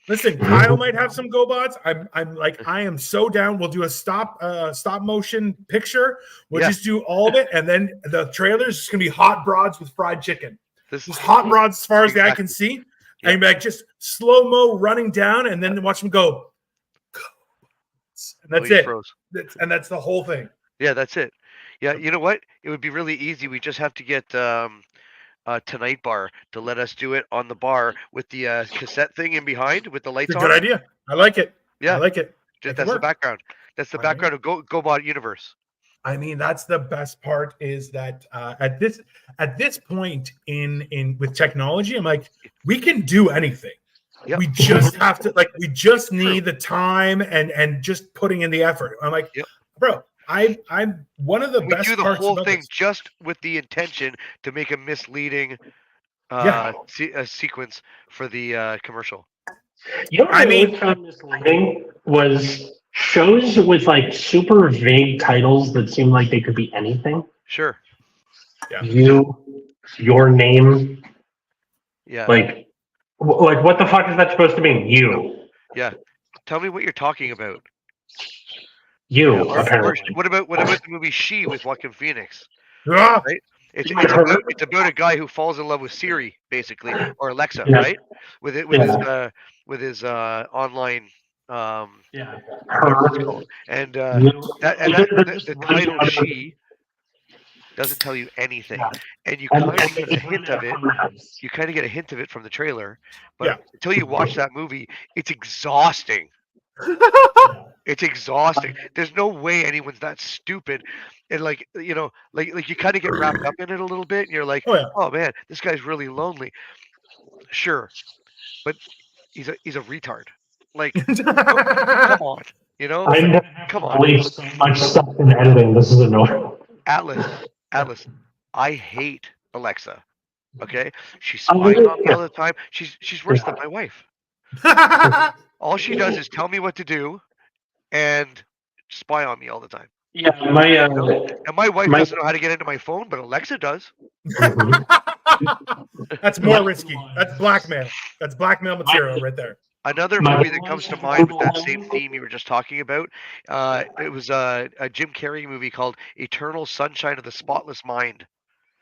Listen, Kyle might have some GoBots. I'm like, I am so down. We'll do a stop motion picture. We'll just do all of it, and then the trailer is just gonna be hot broads with fried chicken. This is hot broads as far as the eye can see, and like just slow mo running down, and then watch them go. And that's it. And that's the whole thing. Yeah, that's it. Yeah, you know what? It would be really easy. We just have to get Tonight Bar to let us do it on the bar with the cassette thing in behind with the lights on. Good idea. I like it. Yeah, I like it. That's the background. That's the background of GoBot universe. I mean, that's the best part is that at this point in with technology, I'm like, we can do anything. Yep. We just have to, like, we just need the time and just putting in the effort. I'm like, bro, I'm one of the best. We do the whole thing just with the intention to make a misleading sequence for the commercial. You know what I mean, found misleading was shows with like super vague titles that seem like they could be anything. Sure. Yeah. Your name. Yeah. Like what the fuck is that supposed to mean? You. Yeah. Tell me what you're talking about. You, apparently. What about the movie She with Joaquin Phoenix? Yeah. Right? It's about a guy who falls in love with Siri, basically, or Alexa, right? With his online and the title She doesn't tell you anything, and you kind of get a hint of it. You kind of get a hint of it from the trailer, but until you watch that movie, it's exhausting. It's exhausting. There's no way anyone's that stupid, and like you kind of get wrapped up in it a little bit, and you're like, oh man, this guy's really lonely. Sure, but he's a retard. Like, come on, come on. Way so much stuff in editing. This is annoying. Atlas, I hate Alexa. Okay, she's spying on me all the time. She's worse than my wife. All she does is tell me what to do and spy on me all the time. Yeah, and my wife doesn't know how to get into my phone, but Alexa does. That's more risky. That's blackmail. That's blackmail material right there. Another movie that comes to mind with that same theme you were just talking about, it was a Jim Carrey movie called Eternal Sunshine of the Spotless Mind.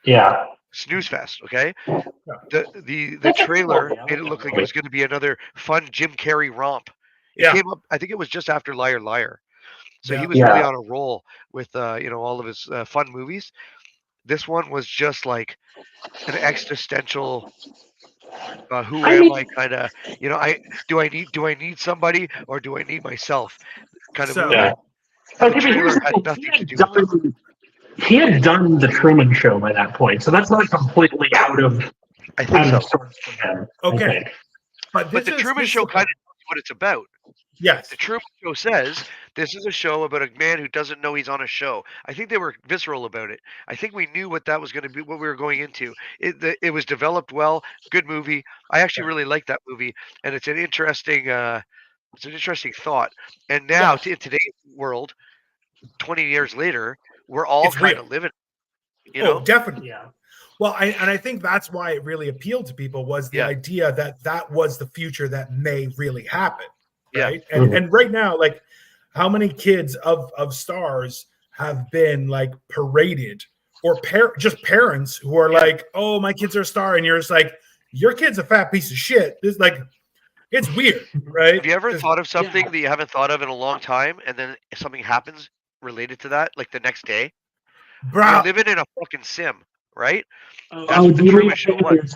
Yeah. Snooze fest, okay? The trailer made it look like it was going to be another fun Jim Carrey romp. It came up, I think it was just after Liar Liar. So he was really on a roll with all of his fun movies. This one was just like an existential who am I kind of, do I need somebody or do I need myself kind of movie. Yeah. Okay, had nothing to do with it. He had done the Truman Show by that point, so that's not completely out of. I think so. For him, okay, but the Truman Show kind of knows what it's about. Yes, the Truman Show says this is a show about a man who doesn't know he's on a show. I think they were visceral about it. I think we knew what that was going to be, what we were going into. It was developed well. Good movie. I actually really like that movie, and it's an interesting It's an interesting thought. And now, Yeah. in today's world, 20 years later, we're all It's kind real. of living. You Oh, know? definitely. Yeah. Well, I think that's why it really appealed to people was the Yeah. idea that that was the future that may really happen, Yeah. right? And right now, like, how many kids of stars have been like paraded, or just parents who are Yeah. like, "Oh, my kid's are a star," and you're just like, "Your kid's a fat piece of shit." This like, it's weird, right? Have you ever 'Cause- thought of something that you haven't thought of in a long time, and then something happens related to that, like the next day? You're Bro, living in a fucking sim, right? That's Oh, what do the you mean Truman Show when was.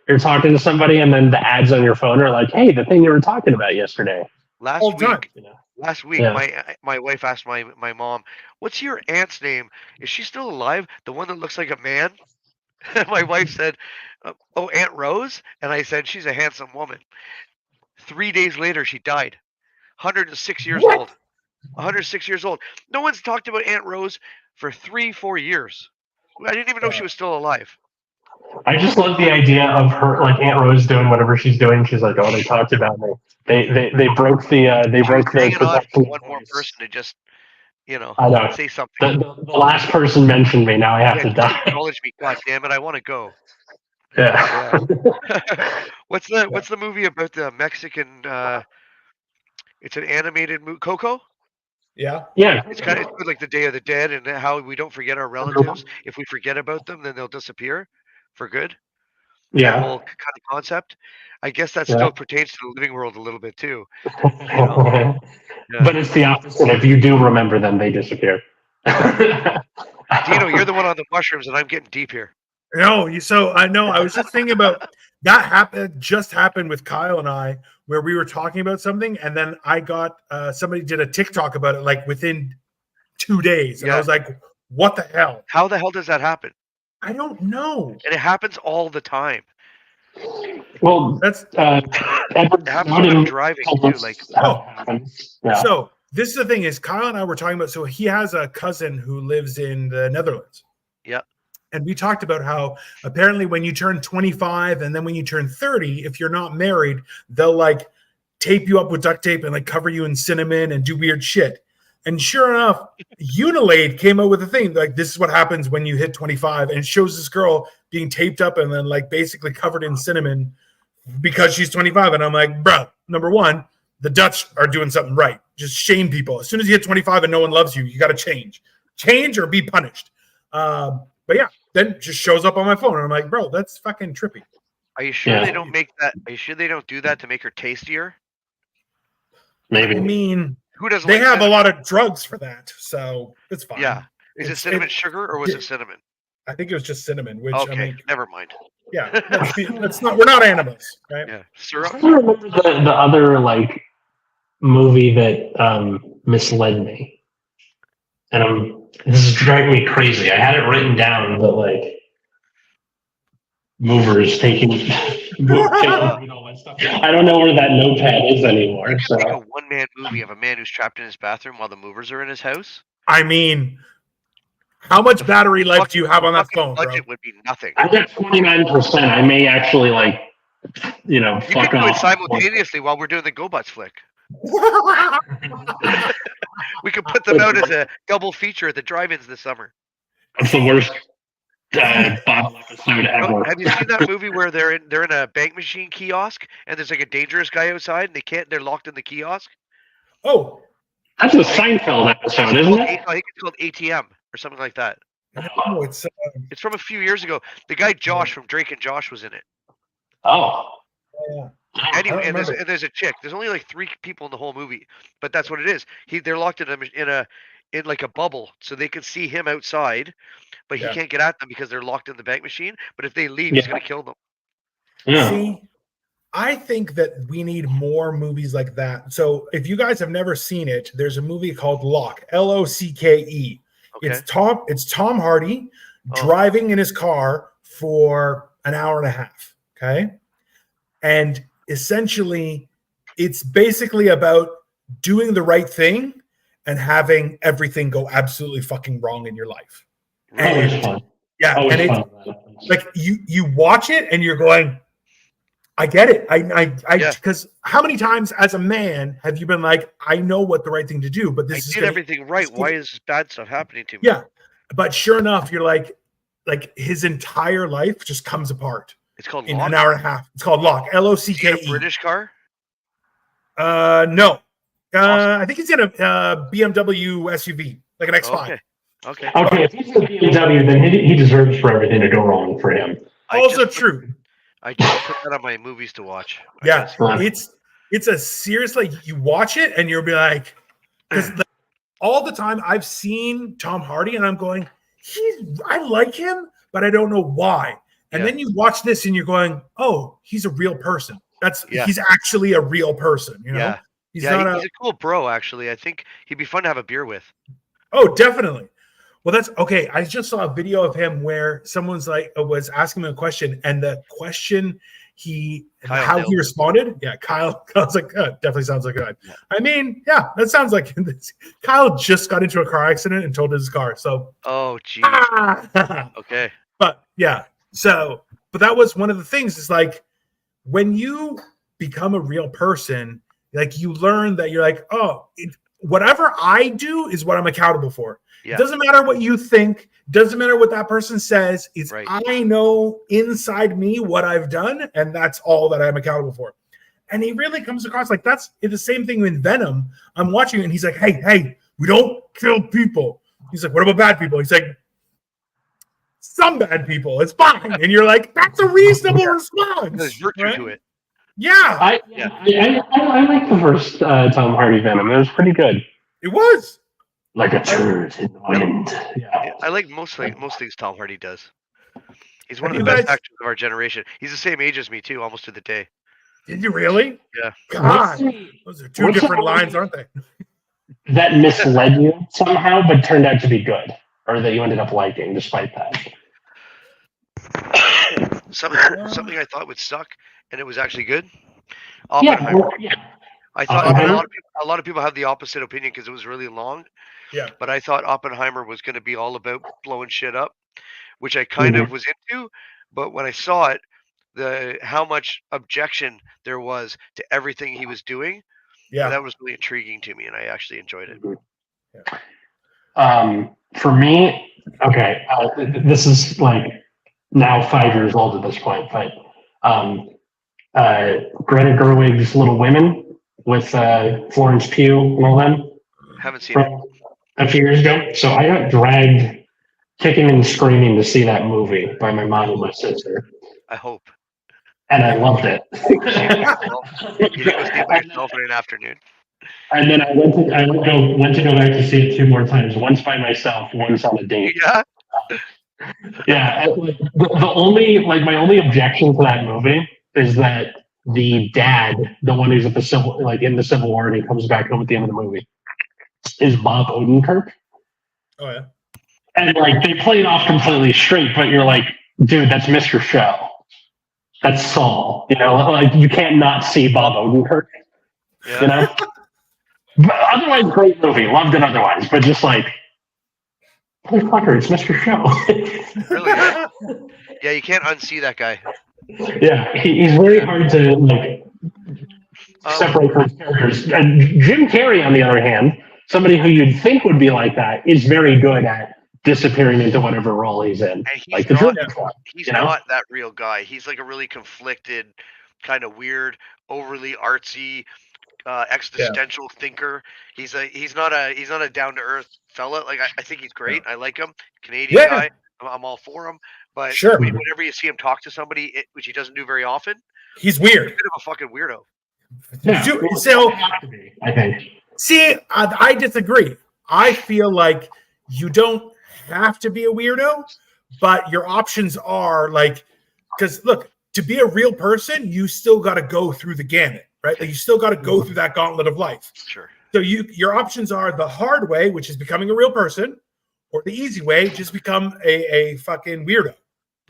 you're talking to somebody and then the ads on your phone are like, "Hey, the thing you were talking about yesterday." Last all the time. week, You know? last week, Yeah. my wife asked my mom, "What's your aunt's name? Is she still alive? The one that looks like a man?" My wife said, "Oh, Aunt Rose," and I said, "She's a handsome woman." 3 days later, she died. 106 years What? old. 106 years old. No one's talked about Aunt Rose for 3-4 years. I didn't even know she was still alive. I just love the idea of her, like Aunt Rose, doing whatever she's doing. She's like, "Oh, they talked about me. They broke the She was broke the hanging on for production one more voice." person to just, I know. say something. The last person mentioned me. Now I have Yeah, to just die. acknowledge me. God damn it, I want to go. Yeah. What's the movie about the Mexican? It's an animated movie. Coco. Yeah. Yeah. It's good, like the Day of the Dead, and how we don't forget our relatives. If we forget about them, then they'll disappear for good. That Yeah. whole kind of concept. I guess that Yeah. still pertains to the living world a little bit too. Yeah. But it's the opposite. If you do remember them, they disappear. Dino, you're the one on the mushrooms, and I'm getting deep here. No, so I know. I was just thinking about that just happened with Kyle and I, where we were talking about something, and then I got somebody did a TikTok about it like within 2 days, and I Yeah. was like, "What the hell?" How the hell does that happen? I don't know. And it happens all the time. Well, That's Edward It happens when I'm Snowden driving told too. us Like, how it happens. Yeah. so. This is the thing: is Kyle and I were talking about. So he has a cousin who lives in the Netherlands. yeah, And we talked about how apparently when you turn 25 and then when you turn 30, if you're not married, they'll like tape you up with duct tape and like cover you in cinnamon and do weird shit. And sure enough, Unilade came out with a thing like, this is what happens when you hit 25, and it shows this girl being taped up and then like basically covered in cinnamon because she's 25. And I'm like, bro, number one, the Dutch are doing something right. Just shame people. As soon as you hit 25 and no one loves you, you got to change or be punished. But yeah, then it just shows up on my phone, and I'm like, bro, that's fucking trippy. are you sure Yeah. they don't make that? Are you sure they don't do that to make her tastier? Maybe. I mean, Who doesn't? they like have cinnamon? a lot of drugs for that, so it's fine. Yeah. Is it cinnamon sugar or was it cinnamon? I think it was just cinnamon. Which Okay, I mean, never mind. yeah, that's not. We're not animals, right? Yeah, I syrup. remember the other like movie that misled me, and this is driving me crazy. I had it written down, but like movers taking all that stuff. I don't know where that notepad is anymore. You So could make a one-man movie of a man who's trapped in his bathroom while the movers are in his house. I mean, how much battery life do you have on that Fucking phone, bro? budget would be nothing. I got 29%. I may actually like, You fuck can do it off. simultaneously while we're doing the GoButts flick. We could put them out as a double feature at the drive-ins this summer. That's the worst bottle episode ever. Have you seen that movie where they're in a bank machine kiosk and there's like a dangerous guy outside and they're locked in the kiosk? Oh, That's a Seinfeld episode, isn't it? I think it's called ATM or something like that. no, it's It's from a few years ago. The guy Josh from Drake and Josh was in it. Oh. yeah. Anyway, and remember. there's a chick. There's only like 3 people in the whole movie, but that's what it is. They're locked in like a bubble, so they can see him outside, but he Yeah. can't get at them because they're locked in the bank machine. But if they leave, he's Yeah. gonna kill them. Yeah. See, I think that we need more movies like that. So if you guys have never seen it, there's a movie called Locke, Locke. Okay. It's Tom Hardy Oh. driving in his car for an hour and a half. Okay. And essentially, it's basically about doing the right thing and having everything go absolutely fucking wrong in your life. Always And fun. yeah, Always and it's fun. like you watch it and you're going, I get it. Yeah. Because how many times as a man have you been like, I know what the right thing to do, but I this is did gonna, everything right. it's gonna- Why is this bad stuff happening to me? yeah. But sure enough, you're like his entire life just comes apart It's called in Lock. an hour and a half. It's called Lock. Is he in a Locke. British car? No. Awesome. I think he's in a BMW SUV, like an X5. Okay. Okay, if he's a BMW, then he deserves for everything to go wrong for him. Also true. I just put that on my movies to watch. Yeah, Right. it's a serious, like, you watch it and you'll be like, because all the time I've seen Tom Hardy and I'm going, I like him, but I don't know why. And Yeah. then you watch this and you're going, oh, he's a real person. Yeah. He's actually a real person. You know, Yeah. he's Yeah, not he's a cool bro. Actually, I think he'd be fun to have a beer with. Oh, definitely. Well, that's okay. I just saw a video of him where someone's like was asking him a question, and the question how he responded. Yeah, Kyle. I was like, definitely sounds like good. Yeah. I mean, yeah, that sounds like Kyle just got into a car accident and totaled his car. So, Oh, geez. Okay. but yeah. So, but that was one of the things. Is like when you become a real person, like you learn that you're like, oh, whatever I do is what I'm accountable for. Yeah. It doesn't matter what you think. Doesn't matter what that person says. It's Right. I know inside me what I've done, and that's all that I'm accountable for. And he really comes across like it's the same thing in Venom. I'm watching it, and he's like, hey, we don't kill people. He's like, what about bad people? He's like, some bad people. It's fine. And you're like, that's a reasonable response. There's virtue right? to it. Yeah, I like the first Tom Hardy Venom. It was pretty good. it was. Like a turd in the wind. Yeah. I like most things Tom Hardy does. He's one of Have the you best guys- actors of our generation. He's the same age as me too, almost to the day. Did you really? Yeah. God, those are two what's the different one- lines, aren't they? That misled you somehow, but turned out to be good, or that you ended up liking despite that. Something I thought would suck, and it was actually good. Yeah, Oppenheimer. well, yeah. I thought Oppenheimer? a lot of people have the opposite opinion because it was really long. Yeah. But I thought Oppenheimer was going to be all about blowing shit up, which I kind of was into. But when I saw it, how much objection there was to everything he was doing, Yeah. that was really intriguing to me, and I actually enjoyed it. For me, okay, this is like now 5 years old at this point, but Greta Gerwig's Little Women with Florence Pugh and all them Haven't seen it. from a few years ago. So I got dragged kicking and screaming to see that movie by my mom and my sister, I hope. and I loved it. You didn't go see it by yourself in an afternoon. And then I went to go back to see it 2 more times. Once by myself, once on a date. Yeah. Yeah, like, my only objection to that movie is that the dad, the one who's at in the Civil War, and he comes back home at the end of the movie, is Bob Odenkirk. Oh yeah. And like they play it off completely straight, but you're like, dude, that's Mr. Show. That's Saul. You know, like you can't not see Bob Odenkirk. Yeah. You know. But otherwise, great movie. Loved it otherwise, but just like, motherfucker, it's Mr. Show. Really? Yeah, you can't unsee that guy. Yeah, he's very hard to like separate from his characters. And Jim Carrey, on the other hand, somebody who you'd think would be like that, is very good at disappearing into whatever role he's in. And he's Like the not, Joker one, he's you know? not that real guy. He's like a really conflicted, kind of weird, overly artsy, existential thinker. He's not a down to earth fella. Like I think he's great. I like him. Canadian Yeah. guy. I'm all for him. But Sure. whenever you see him talk to somebody, which he doesn't do very often, He's he's a weird. bit of a fucking weirdo. Yeah, So have to be, I think. see, I disagree. I feel like you don't have to be a weirdo, but your options are like, because look, to be a real person, you still got to go through the gamut, right? Like you still got to go through that gauntlet of life. Sure. So your options are the hard way, which is becoming a real person, or the easy way, just become a fucking weirdo,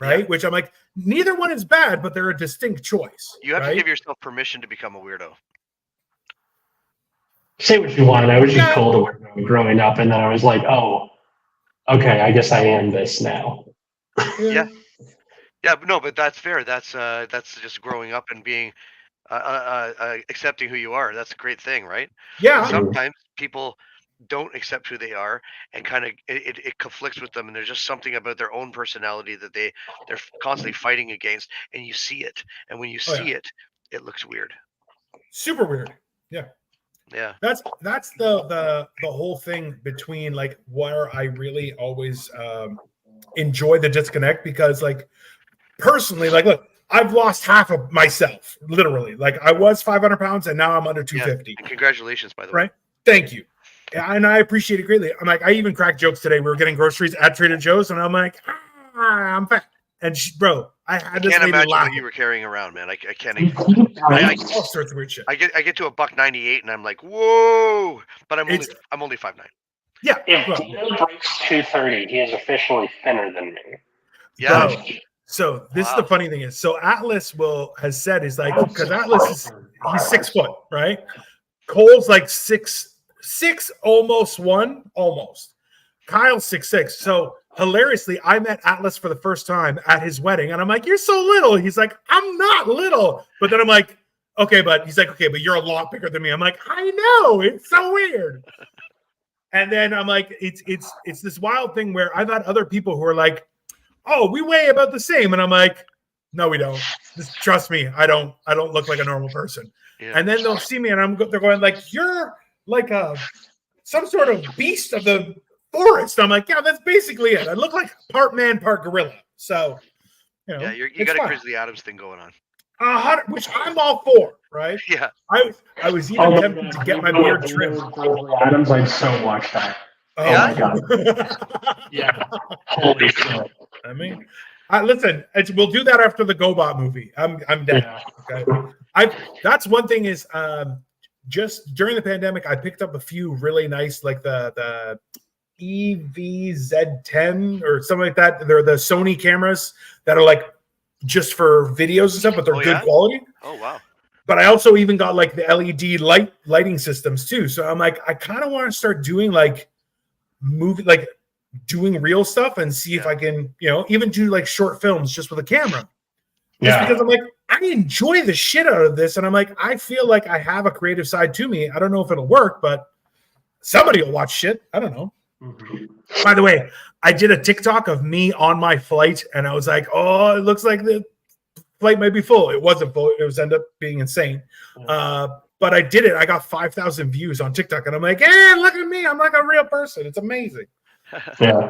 right? Yeah. Which I'm like, neither one is bad, but they're a distinct choice. You have right? to give yourself permission to become a weirdo. Say what you want. I was just told a weirdo growing up, and then I was like, oh, okay, I guess I am this now. Yeah. Yeah, but no, but that's fair. That's just growing up and being accepting who you are. That's a great thing, right? But Yeah. sometimes people don't accept who they are, and kind of it conflicts with them, and there's just something about their own personality that they're constantly fighting against, and you see it, and when you Oh, yeah. see it, it looks weird. Super weird. Yeah. Yeah. That's the whole thing between like where I really always enjoy the disconnect, because like personally, like look, I've lost half of myself, literally. Like I was 500 pounds and now I'm under 250. And congratulations, by the way. Right? Thank you. And I appreciate it greatly. I'm like, I even cracked jokes today. We were getting groceries at Trader Joe's, and I'm like, I'm fat. And bro, I had this Can't lady imagine laughing. what you were carrying around, man. I can't You even. keep I- All sorts of weird shit. I get to $1.98 and I'm like, whoa! But I'm only 5'9". Yeah. If Bro. Dino breaks 230, he is officially thinner than me. Yeah. Bro, so this is the Wow. funny thing is, so Atlas has said is like, because Atlas he's 6 foot, right? Cole's like six, almost. Kyle's 6'6". So hilariously, I met Atlas for the first time at his wedding, and I'm like, "You're so little." He's like, "I'm not little," but then I'm like, "Okay," but he's like, "Okay, but you're a lot bigger than me." I'm like, "I know, it's so weird." And then I'm like, it's this wild thing where I've had other people who are like, "Oh, we weigh about the same," and I'm like, "No, we don't. Just trust me, I don't look like a normal person." Yeah. And then they'll see me, and they're going like, "You're like some sort of beast of the forest." I'm like, "Yeah, that's basically it. I look like part man, part gorilla." So, you know, Yeah, you it's got a fine. Grizzly Adams thing going on. Which I'm all for, right? Yeah. I was even tempted to get my beard trimmed. Adams, I'd so watch that. Oh Yeah? my god! Yeah. Holy shit. I mean, listen, we'll do that after the GoBot movie. I'm down. Yeah. Okay. That's one thing is just during the pandemic, I picked up a few really nice, like the EVZ10 or something like that. They're the Sony cameras that are like just for videos and stuff, but they're good quality. Oh wow. But I also even got like the LED lighting systems too. So I'm like, I kind of want to start doing like doing real stuff and see if I can, even do like short films just with a camera. Just because I'm like, I enjoy the shit out of this. And I'm like, I feel like I have a creative side to me. I don't know if it'll work, but somebody will watch shit. I don't know. Mhm. By the way, I did a TikTok of me on my flight, and I was like, oh, it looks like the flight might be full. It wasn't full. It was end up being insane. But I did it. I got 5,000 views on TikTok, and I'm like, hey, look at me. I'm like a real person. It's amazing. Yeah.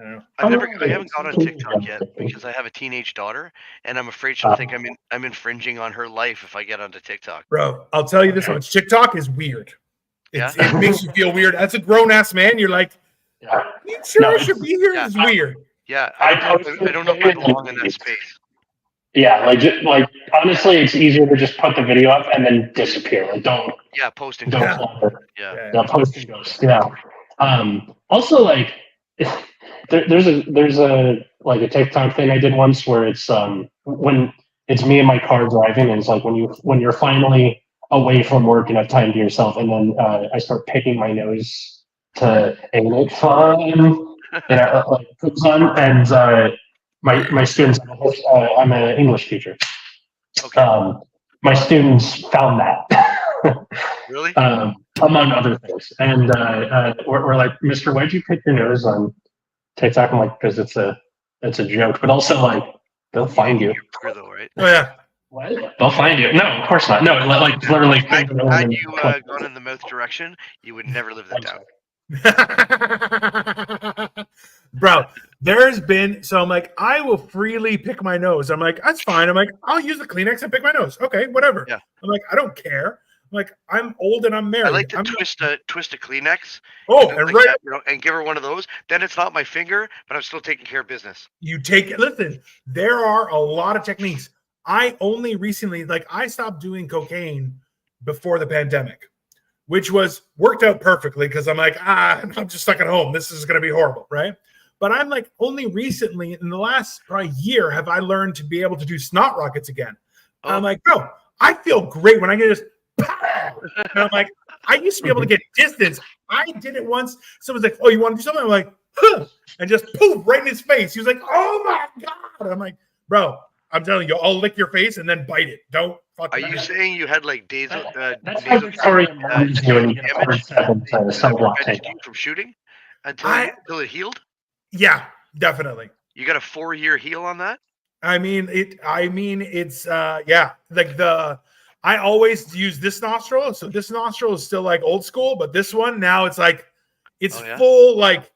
I don't know. I haven't got on TikTok yet because I have a teenage daughter, and I'm afraid she'll think I'm infringing on her life if I get onto TikTok. Bro, I'll tell you this much. TikTok is weird. It makes you feel weird. As a grown-ass man, you're like, you sure I should be here? It's weird. Yeah, I don't know if I belong in that space. Yeah, like honestly, it's easier to just put the video up and then disappear. Like don't posting. Yeah, posting ghosts. Yeah. Also, like there's a like a TikTok thing I did once where it's when it's me in my car driving, and it's like when you're finally away from work and have time to yourself, and then I start picking my nose to ain't it fun, and I like puts on, and my students, I'm an English teacher. Okay. My students found that. Really? Among other things, and we're like, Mister, why'd you pick your nose on TikTok? I'm like, because it's a joke, but also like they'll find you. You're though, right? Oh yeah. What? They'll find you. No, of course not. No, like literally. Had you gone in the mouth direction, you would never live that down. Bro, there's been I'm like, I will freely pick my nose. I'm like, that's fine. I'm like, I'll use the Kleenex and pick my nose. Okay, whatever. Yeah. I'm like, I don't care. I'm like, I'm old and I'm married. I like to twist a Kleenex. Oh, and and like that, and give her one of those. Then it's not my finger, but I'm still taking care of business. You take it. Listen, there are a lot of techniques. I only recently, I stopped doing cocaine before the pandemic, which worked out perfectly because I'm like, I'm just stuck at home. This is going to be horrible, right? But I'm like, only recently in the last probably year have I learned to be able to do snot rockets again. Oh. I'm like, bro, I feel great when I can just, and I'm like, I used to be able to get distance. I did it once. Someone's like, oh, you want to do something? I'm like, huh, and just poof right in his face. He was like, "Oh my god!" I'm like, "Bro, I'm telling you, I'll lick your face and then bite it. Don't Are fucking." you saying you had like That's how Victoria Morgan's doing it for damage 7 cell block prevented takedown. you from shooting until it healed? Yeah, definitely. You got a 4-year heal on that? I mean, it's yeah, like I always use this nostril, so this nostril is still like old school, but this one now it's like it's full like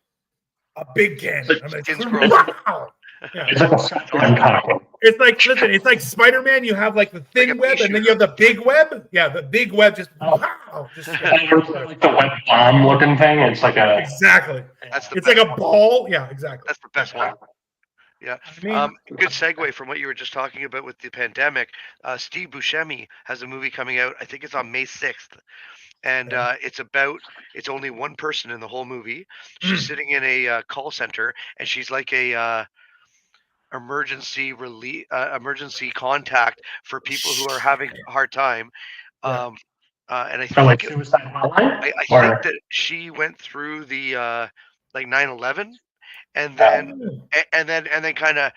a big cannon. I'm like, wow. Yeah. It's like a shotgun cocking. It's like, listen, it's like Spider-Man. You have like the thin Like a web, pea and then you have the big web. Yeah, the big web just wow, just And it's like the web bomb looking thing. It's like a exactly. That's the It's best like a one. ball. Yeah, exactly. That's the best one. Yeah. I mean, Good segue from what you were just talking about with the pandemic. Steve Buscemi has a movie coming out. I think it's on May 6th. And it's only one person in the whole movie. She's sitting in a call center, and she's like a emergency contact for people who are having a hard time. And I so like think suicide hotline. I think that she went through the like 9/11, and then kind of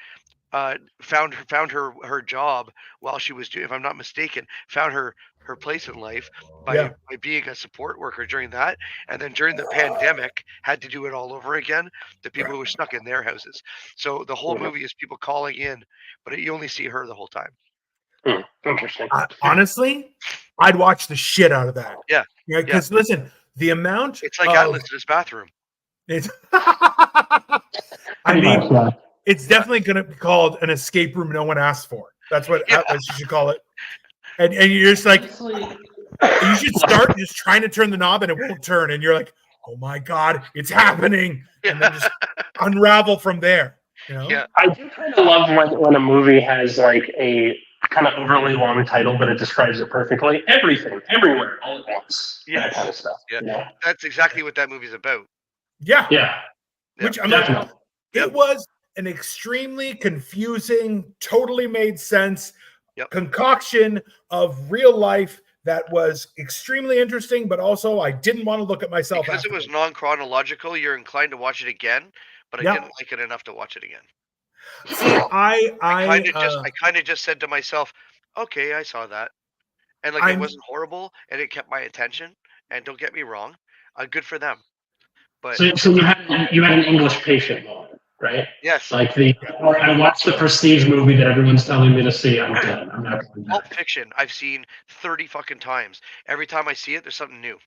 found her job while she was doing, if I'm not mistaken, found her place in life by being a support worker during that, and then during the pandemic had to do it all over again to people who were stuck in their houses. So the whole movie is people calling in, but you only see her the whole time. Interesting. Honestly, I'd watch the shit out of that. Yeah. Because listen, the amount it's like Atlas in his bathroom. It's I mean, it's definitely going to be called an escape room no one asked for. That's what Atlas you should call it. And you're just like, you should start just trying to turn the knob and it won't turn. And you're like, oh my God, it's happening. And then just unravel from there. You know? Yeah. I do kind of love when a movie has like a kind of overly long title, but it describes it perfectly. Everything, everywhere, all at once. Yeah. That kind of stuff. Yeah. You know? That's exactly what that movie's about. Yeah. Yeah. Which I'm Definitely. like, it was an extremely confusing, totally made sense concoction of real life that was extremely interesting, but also I didn't want to look at myself because it was non-chronological. You're inclined to watch it again, but I didn't like it enough to watch it again. See, I kind of just said to myself, okay, I saw that, and like it wasn't horrible, and it kept my attention. And don't get me wrong, good for them. But so you had an English patient moment, right? Yes. Like I watched the Prestige movie that everyone's telling me to see. I'm done. I'm not going Pulp back. Fiction, I've seen 30 fucking times. Every time I see it, there's something new.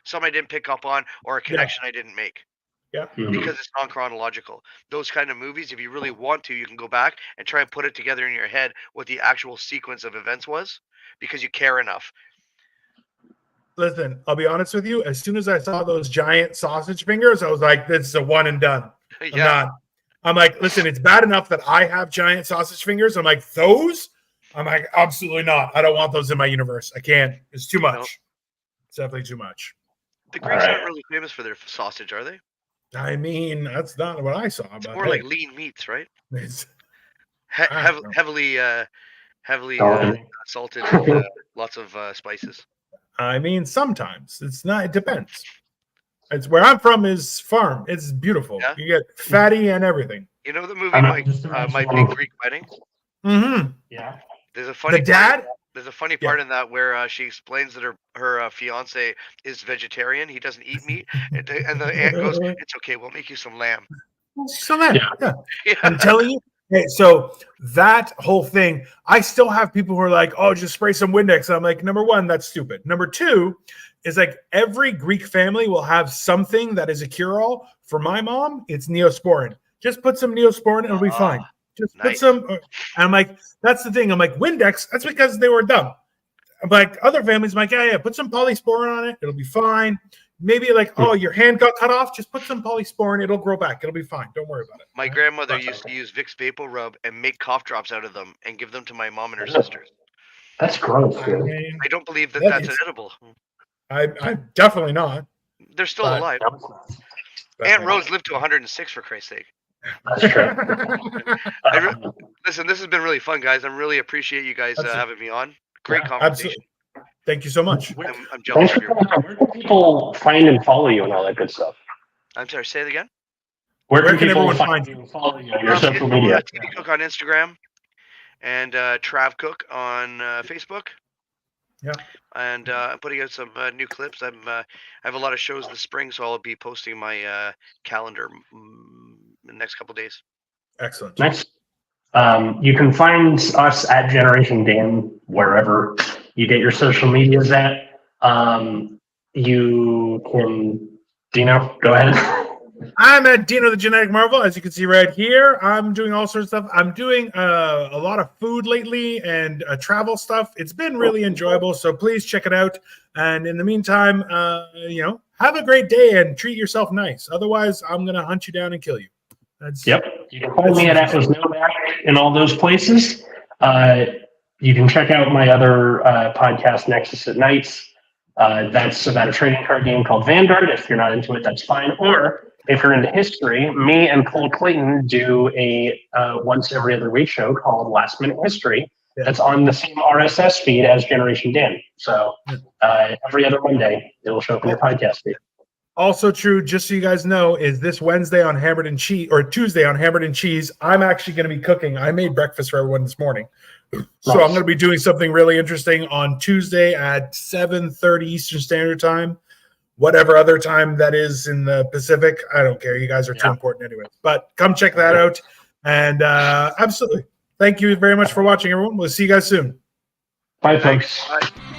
Something I didn't pick up on, or a connection I didn't make. Yeah. Because it's non-chronological. Those kind of movies, if you really want to, you can go back and try and put it together in your head what the actual sequence of events was, because you care enough. Listen, I'll be honest with you. As soon as I saw those giant sausage fingers, I was like, this is a one and done. I'm like, listen, it's bad enough that I have giant sausage fingers. I'm like, those? I'm like, absolutely not. I don't want those in my universe. I can't. It's too much. Nope. It's definitely too much. The Greeks aren't really famous for their sausage, are they? I mean, that's not what I saw. It's more like lean meats, right? It's, heavily salted, with, lots of spices. I mean, sometimes it's not. It depends. It's where I'm from is farm. It's beautiful. Yeah? You get fatty and everything. You know the movie My Big Greek Wedding? Mm-hmm. Yeah. There's a funny There's a funny part in that where she explains that her fiance is vegetarian. He doesn't eat meat, and the aunt goes, "It's okay. We'll make you some lamb." So then, I'm telling you. Hey, so that whole thing, I still have people who are like, "Oh, just spray some Windex." And I'm like, number one, that's stupid. Number two is like every Greek family will have something that is a cure-all. For my mom, it's Neosporin. Just put some Neosporin, and it'll be fine. Just put some. And I'm like, that's the thing. I'm like, Windex. That's because they were dumb. I'm like, other families, I'm like, yeah, put some polysporin on it. It'll be fine. Maybe like, oh, your hand got cut off. Just put some polysporin. It'll grow back. It'll be fine. Don't worry about it. My grandmother used to use Vicks Vapor Rub and make cough drops out of them and give them to my mom and her sisters. That's gross, dude. I don't believe that's an edible. I'm definitely not. They're still alive. Aunt Rose lived to 106, for Christ's sake. That's true. Listen, this has been really fun, guys. I really appreciate you guys having me on. Great conversation. Absolutely. Thank you so much. I'm jealous of you. Where can people find and follow you and all that good stuff? I'm sorry, say it again? Where can can people everyone find find you and follow you on your social it's, media? TV Cook on Instagram and Trav Cook on Facebook. Yeah. And I'm putting out some new clips. I have a lot of shows this spring, so I'll be posting my calendar in the next couple days. Excellent. Nice. You can find us at Generation Dan wherever you get your social medias at. You can, Dino, go ahead. I'm at Dino the Genetic Marvel, as you can see right here. I'm doing all sorts of stuff. I'm doing a lot of food lately and travel stuff. It's been really enjoyable, so please check it out. And in the meantime, have a great day and treat yourself nice. Otherwise, I'm going to hunt you down and kill you. Yep. You can find me at Atlas Novak in all those places. You can check out my other podcast, Nexus at Nights. That's about a trading card game called Vanguard. If you're not into it, that's fine. Or if you're into history, me and Paul Clayton do a once every other week show called Last Minute History. Yeah. That's on the same RSS feed as Generation Dan. So every other Monday, it will show up in your podcast feed. Also true, just so you guys know, is this Wednesday on Hammered and Cheese, or Tuesday on Hammered and Cheese, I'm actually going to be cooking. I made breakfast for everyone this morning. So I'm going to be doing something really interesting on Tuesday at 7:30 Eastern Standard Time. Whatever other time that is in the Pacific, I don't care. You guys are too important anyway. But come check that out. And absolutely. Thank you very much for watching, everyone. We'll see you guys soon. Bye, folks. Bye.